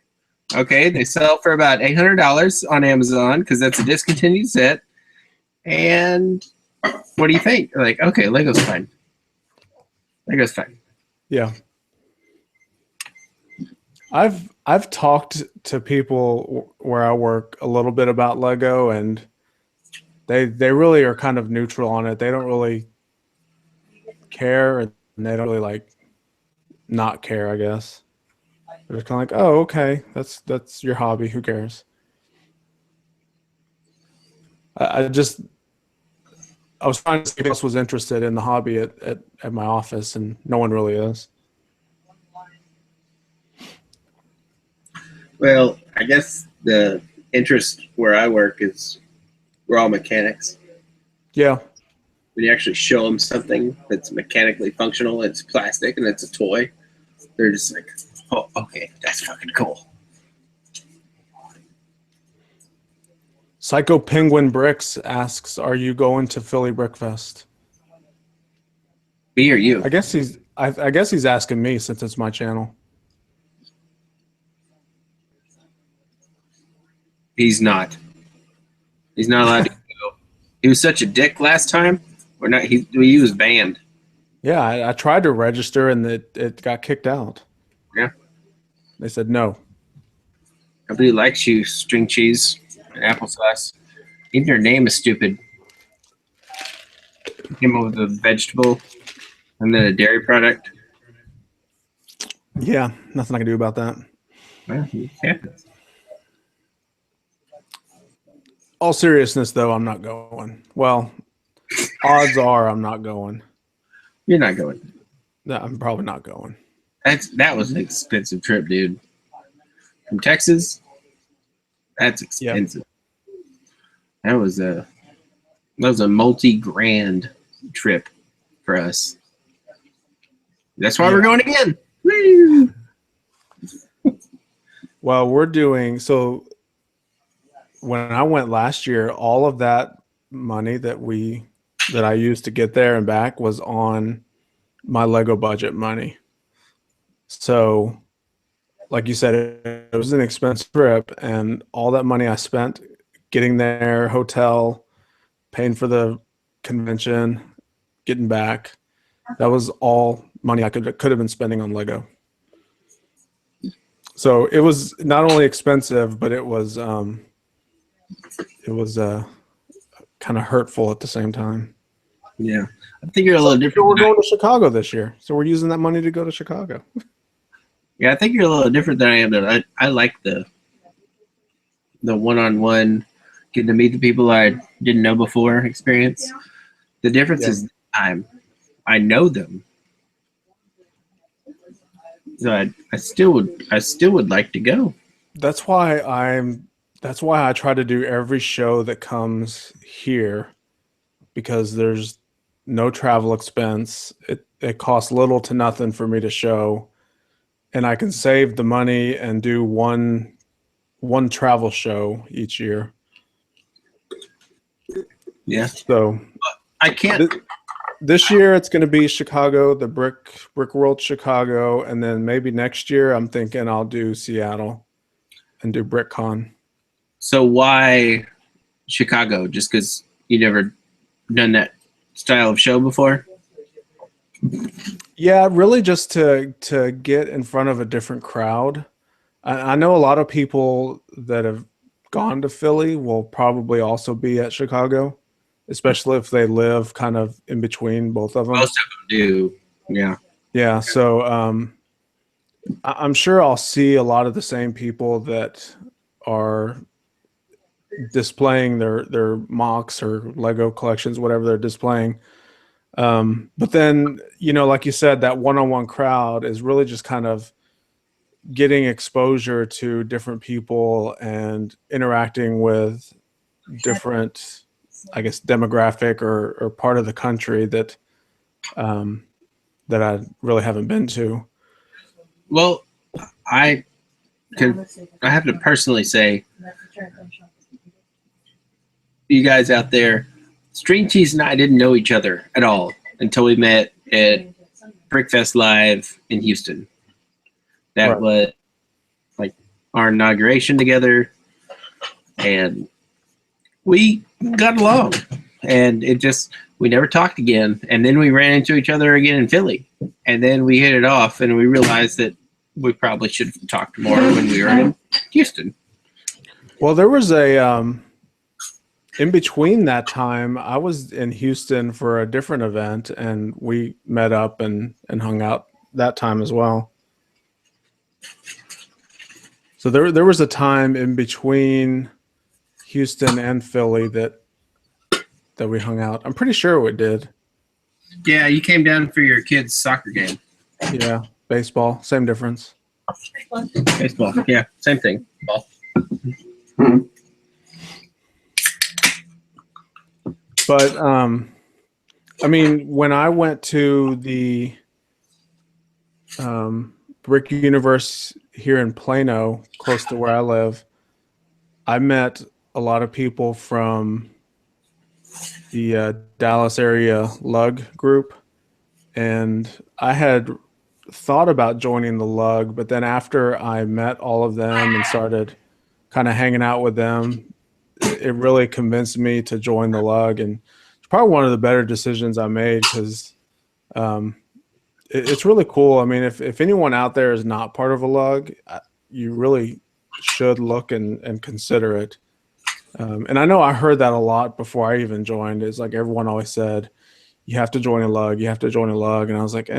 Okay, they sell for about $800 on Amazon because that's a discontinued set. And what do you think? They're like, okay, Lego's fine. Lego's fine. Yeah. I've talked to people where I work a little bit about Lego, and they really are kind of neutral on it. They don't really care, and they don't really like not care, I guess. They're kind of like, oh, okay, that's your hobby. Who cares? I was trying to see if else was interested in the hobby at my office, and no one really is. Well, I guess the interest where I work is we're all mechanics. Yeah. When you actually show them something that's mechanically functional, it's plastic and it's a toy, they're just like, oh, okay, that's fucking cool. Psycho Penguin Bricks asks, "Are you going to Philly Brickfest?" Me or you? I guess he's asking me since it's my channel. He's not. He's not allowed to go. He was such a dick last time. We're not. He was banned. Yeah, I tried to register and it got kicked out. Yeah. They said no. Nobody likes you, string cheese, and applesauce. Even your name is stupid. You came up with a vegetable and then a dairy product. Yeah, nothing I can do about that. Well, yeah. All seriousness, though, I'm not going. Well, odds are I'm not going. You're not going. No, I'm probably not going. That was an expensive trip, dude. From Texas, that's expensive. That was a multi-grand trip for us. That's why we're going again. Woo! Well, we're doing so. When I went last year, all of that money that I used to get there and back was on my Lego budget money. So, like you said, it was an expensive trip, and all that money I spent getting there, hotel, paying for the convention, getting back, that was all money I could have been spending on Lego. So it was not only expensive, but it was it was kind of hurtful at the same time. Yeah, I think you're a little So different. we're going to Chicago this year, so we're using that money to go to Chicago. Yeah, I think you're a little different than I am. That I like the one-on-one, getting to meet the people I didn't know before experience. The difference is time. I know them, so I still would like to go. That's why I try to do every show that comes here, because there's no travel expense. It costs little to nothing for me to show, and I can save the money and do one travel show each year. Yeah, So I can't. this year it's going to be Chicago, the Brick World Chicago, and then maybe next year I'm thinking I'll do Seattle and do BrickCon. So why Chicago? Just because you never done that style of show before? Yeah, really just to get in front of a different crowd. I know a lot of people that have gone to Philly will probably also be at Chicago, especially if they live kind of in between both of them. Most of them do. Yeah. Yeah, so I'm sure I'll see a lot of the same people that are displaying their mocks or Lego collections, whatever they're displaying. But then, like you said, that one-on-one crowd is really just kind of getting exposure to different people and interacting with different, I guess, demographic or part of the country that that I really haven't been to. Well, I have to personally say, you guys out there, String Cheese and I didn't know each other at all until we met at Brickfest Live in Houston. That Right. was like our inauguration together, and we got along. And we never talked again. And then we ran into each other again in Philly, and then we hit it off, and we realized that we probably should have talked more when we were in Houston. Well, there was a in between that time, I was in Houston for a different event, and we met up and hung out that time as well. So there was a time in between Houston and Philly that we hung out. I'm pretty sure we did. Yeah, you came down for your kid's soccer game. Yeah, baseball, same difference. Baseball, yeah, same thing. Ball. But I mean, when I went to the Brick Universe here in Plano, close to where I live, I met a lot of people from the Dallas area lug group, and I had thought about joining the lug, but then after I met all of them and started kind of hanging out with them, it really convinced me to join the lug, and it's probably one of the better decisions I made, because it's really cool. I mean, if anyone out there is not part of a lug, you really should look and consider it. And I know I heard that a lot before I even joined. It's like everyone always said, you have to join a lug, you have to join a lug. And I was like,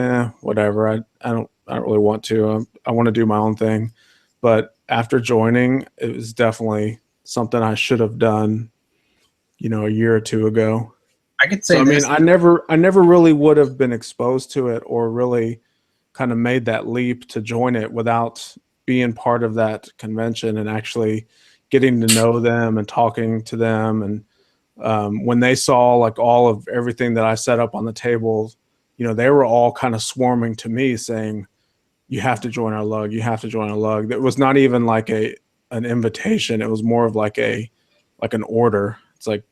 whatever. I don't really want to. I want to do my own thing. But after joining, it was definitely something I should have done, a year or two ago. I could say So, I mean, this. I never really would have been exposed to it or really kind of made that leap to join it without being part of that convention and actually getting to know them and talking to them. And when they saw like all of everything that I set up on the table, they were all kind of swarming to me saying, you have to join our lug. You have to join our lug. It was not even like an invitation. It was more of like an order. It's like,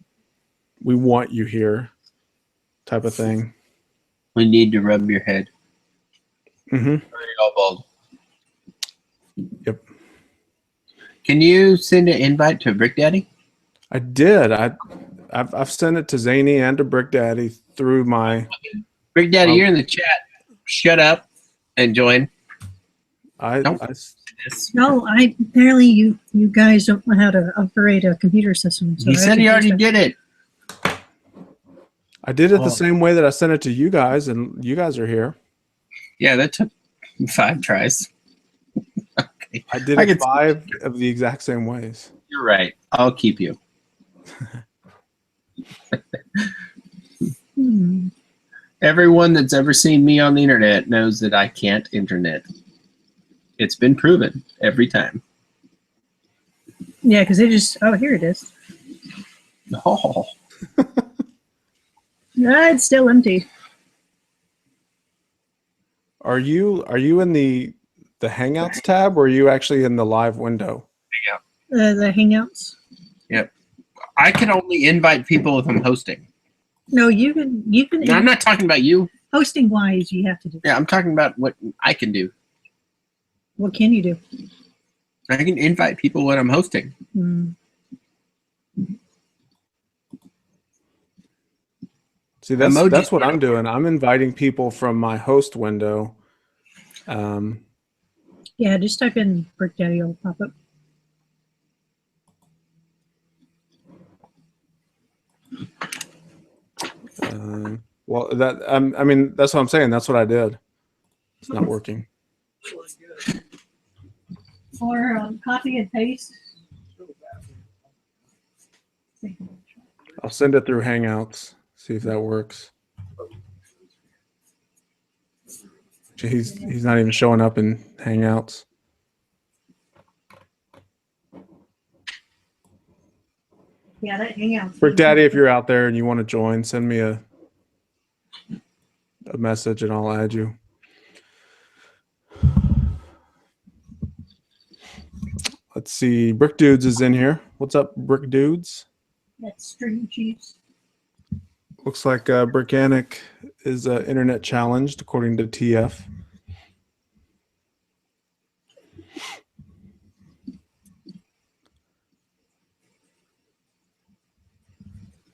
we want you here type of thing. We need to rub your head. Mm-hmm. All bald. Yep. Can you send an invite to Brick Daddy? I did. I've sent it to Zany and to Brick Daddy through my. Brick Daddy, you're in the chat. Shut up and join. Don't I this. No, I apparently you guys don't know how to operate a computer system. So He said he already did. did it. I did it the Oh. same way that I sent it to you guys, and you guys are here. Yeah, that took 5 tries. Okay. I did it 5 of the exact same ways. You're right. I'll keep you. Everyone that's ever seen me on the internet knows that I can't internet. It's been proven every time. Yeah, because they just here it is. Oh. It's still empty. Are you in the Hangouts tab, or are you actually in the live window? The Hangouts. Yep. I can only invite people if I'm hosting. No, you can. No, I'm not talking about you. Hosting wise, you have to do. Yeah, I'm talking about what I can do. What can you do? I can invite people when I'm hosting. See, that's what I'm doing. I'm inviting people from my host window. Yeah, just type in Brick Daddy, it'll pop up. Well, that I mean, that's what I'm saying. That's what I did. It's not working. Or copy and paste. I'll send it through Hangouts. See if that works. He's not even showing up in Hangouts. Yeah, that Hangouts. Brick Daddy, if you're out there and you want to join, send me a message and I'll add you. Let's see. Brick Dudes is in here. What's up, Brick Dudes? That's string cheese. Looks like Brickanic is internet challenged, according to TF.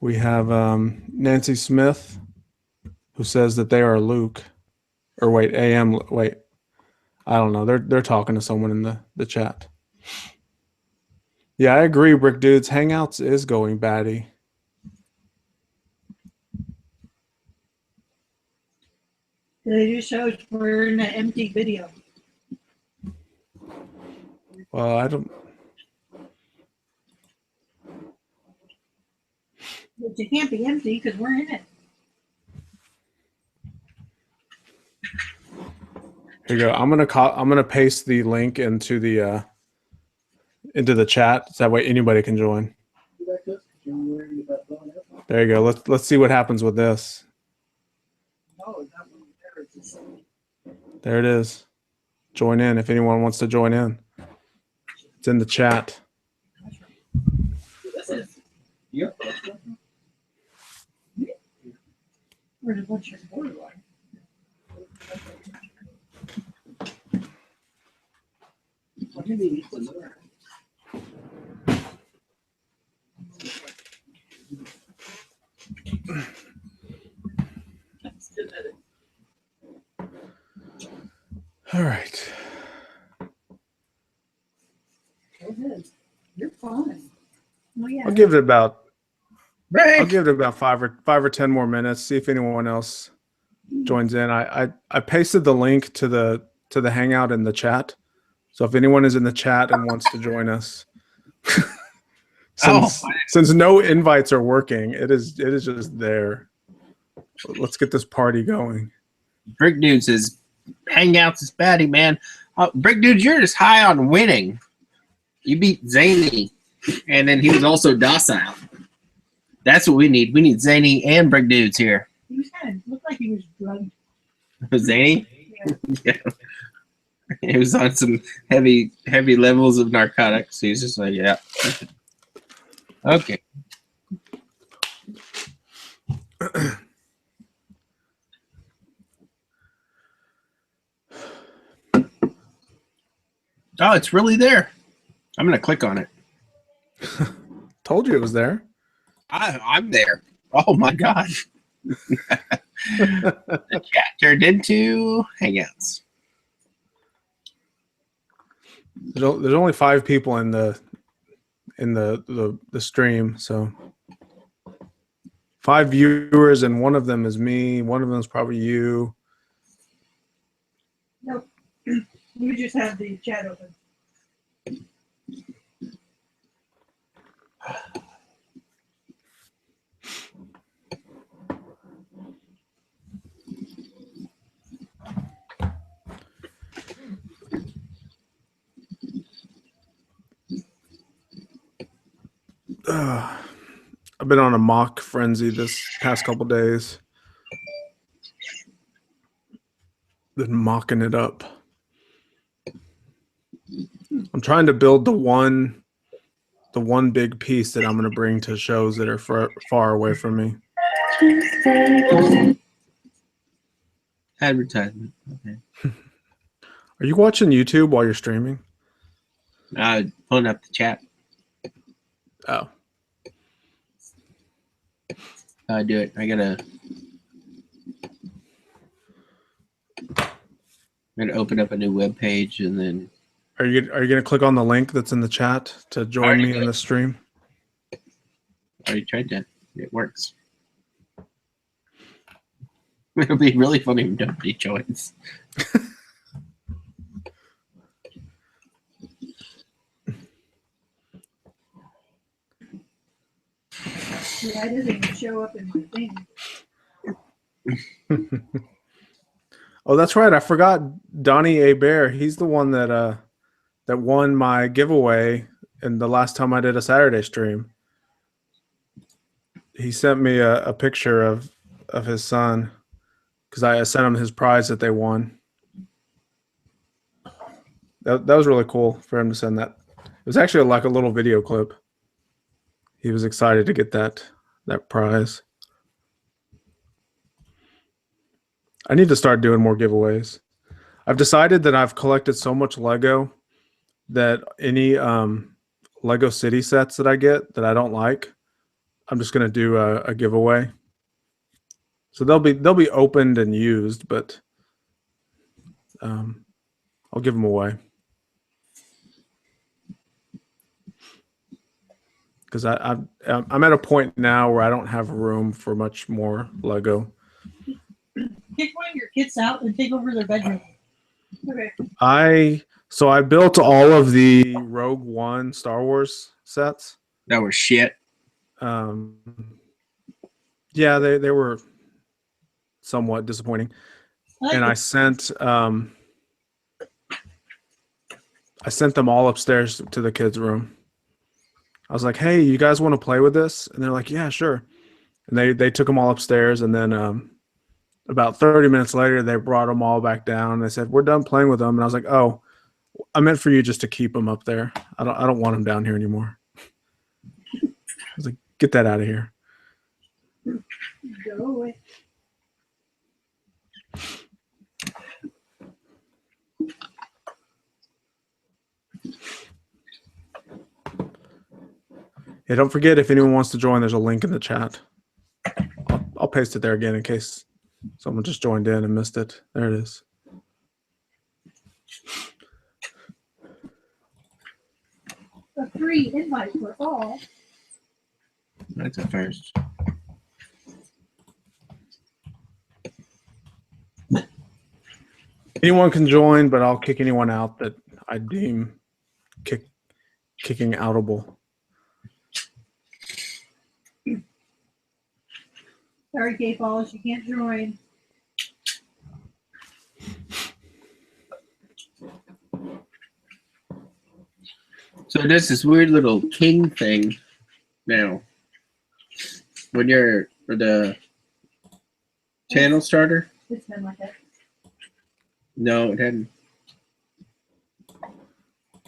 We have Nancy Smith, who says that they are Luke. Or wait, AM. Wait, I don't know. They're talking to someone in the chat. Yeah, I agree, Brick Dudes. Hangouts is going batty. They just shows we're in an empty video. Well, I don't. But it can't be empty because we're in it. Here you go. I'm gonna paste the link into the chat, so that way anybody can join. There you go. Let's see what happens with this. There it is. Join in if anyone wants to join in. It's in the chat. Where's a bunch of borderline? All right. Go ahead. You're fine. Oh, yeah. I'll give it about 5 or 10 more minutes. See if anyone else joins in. I pasted the link to the Hangout in the chat. So if anyone is in the chat and wants to join us, since no invites are working, it is just there. Let's get this party going. Brick Dude says, Hangouts is batty, man. Brick Dude, you're just high on winning. You beat Zany, and then he was also docile. That's what we need. We need Zany and Brick Dudes here. He was kind of looked like he was drugged. Zany? Yeah. He was on some heavy levels of narcotics. He's just like, yeah. Okay. Oh, it's really there. I'm going to click on it. Told you it was there. I'm there. Oh, my God. The chat turned into Hangouts. There's only 5 people in the stream, so 5 viewers, and one of them is me. One of them is probably you. Nope. You just have the chat open. I've been on a mock frenzy this past couple days. Been mocking it up. I'm trying to build the one big piece that I'm going to bring to shows that are far away from me. Advertisement. Okay. Are you watching YouTube while you're streaming? Pulling up the chat. Oh. Do it. I'm gonna open up a new web page and then. Are you gonna click on the link that's in the chat to join me in the stream? I already tried that. It works. It'll be really funny if nobody joins. Yeah, it doesn't even show up in my thing. Oh, that's right. I forgot Donnie A. Bear. He's the one that won my giveaway in the last time I did a Saturday stream. He sent me a picture of his son because I sent him his prize that they won. That was really cool for him to send that. It was actually like a little video clip. He was excited to get that prize. I need to start doing more giveaways. I've decided that I've collected so much Lego that any Lego City sets that I get that I don't like, I'm just going to do a giveaway. So they'll be opened and used, but I'll give them away. Because I'm at a point now where I don't have room for much more Lego. Kick one of your kids out and take over their bedroom. Okay. I built all of the Rogue One Star Wars sets. That was shit. Yeah, they were somewhat disappointing. And I sent them all upstairs to the kids' room. I was like, "Hey, you guys want to play with this?" And they're like, "Yeah, sure." And they took them all upstairs, and then about 30 minutes later, they brought them all back down. They said, "We're done playing with them." And I was like, "Oh, I meant for you just to keep them up there. I don't want them down here anymore." I was like, "Get that out of here." Go away. Yeah, don't forget, if anyone wants to join, there's a link in the chat. I'll paste it there again in case someone just joined in and missed it. There it is. A free invite for all. That's a first. Anyone can join, but I'll kick anyone out that I deem kicking outable. Sorry, K-Balls, you can't join. So there's this weird little king thing now. When you're the channel starter. It's been like that. No, it hadn't.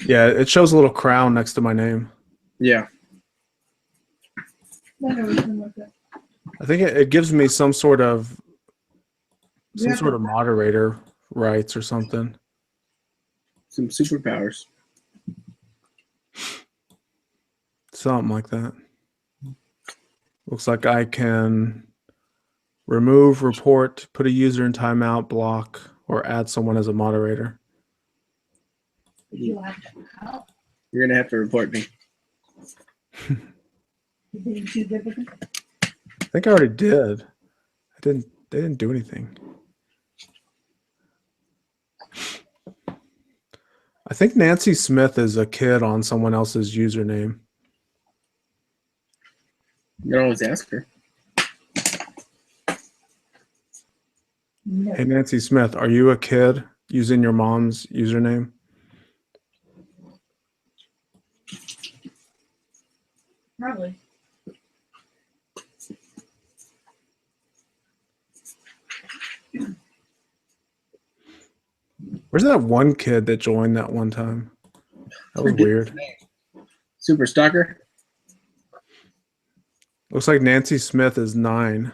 Yeah, it shows a little crown next to my name. Yeah. That always been like that. I think it gives me some sort of moderator rights or something. Some superpowers. Something like that. Looks like I can remove, report, put a user in timeout, block, or add someone as a moderator. You'll have to help. You're gonna have to report me. Being too good with them. I think I already did. They didn't do anything. I think Nancy Smith is a kid on someone else's username. You can always ask her. No. Hey, Nancy Smith, are you a kid using your mom's username? Probably. Where's that one kid that joined that one time? That was weird. Super Stalker. Looks like Nancy Smith is 9.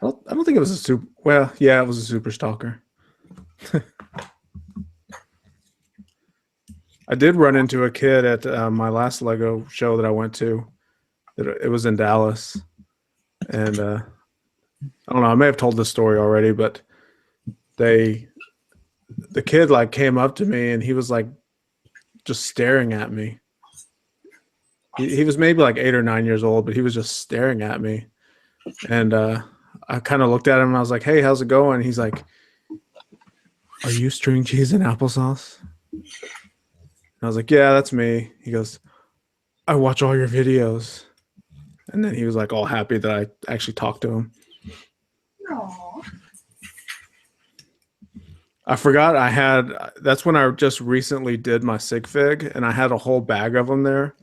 I don't think it was a super. Well, yeah, it was a super stalker. I did run into a kid at my last Lego show that I went to. It was in Dallas, and I don't know. I may have told this story already, but the kid like came up to me and he was like just staring at me. He was maybe like 8 or 9 years old, but he was just staring at me, and I kind of looked at him and I was like, "Hey, how's it going?" He's like, "Are you string cheese and applesauce?" And I was like, "Yeah, that's me." He goes, "I watch all your videos." And then he was like all happy that I actually talked to him. Aww. I forgot I had, that's when I just recently did my sig fig and I had a whole bag of them there.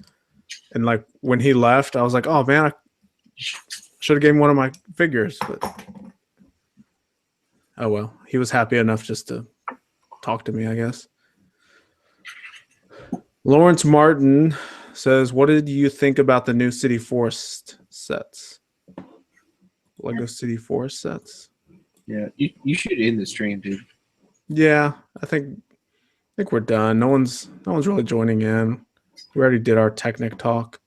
And like when he left, I was like, oh man, I should have gave him one of my figures. But oh well, he was happy enough just to talk to me, I guess. Lawrence Martin says, what did you think about the new City Forest sets? Lego City Forest sets? Yeah, you should end the stream, dude. Yeah, I think we're done. No one's really joining in. We already did our Technic talk.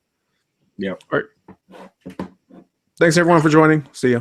Yep. All right. Thanks everyone for joining. See ya.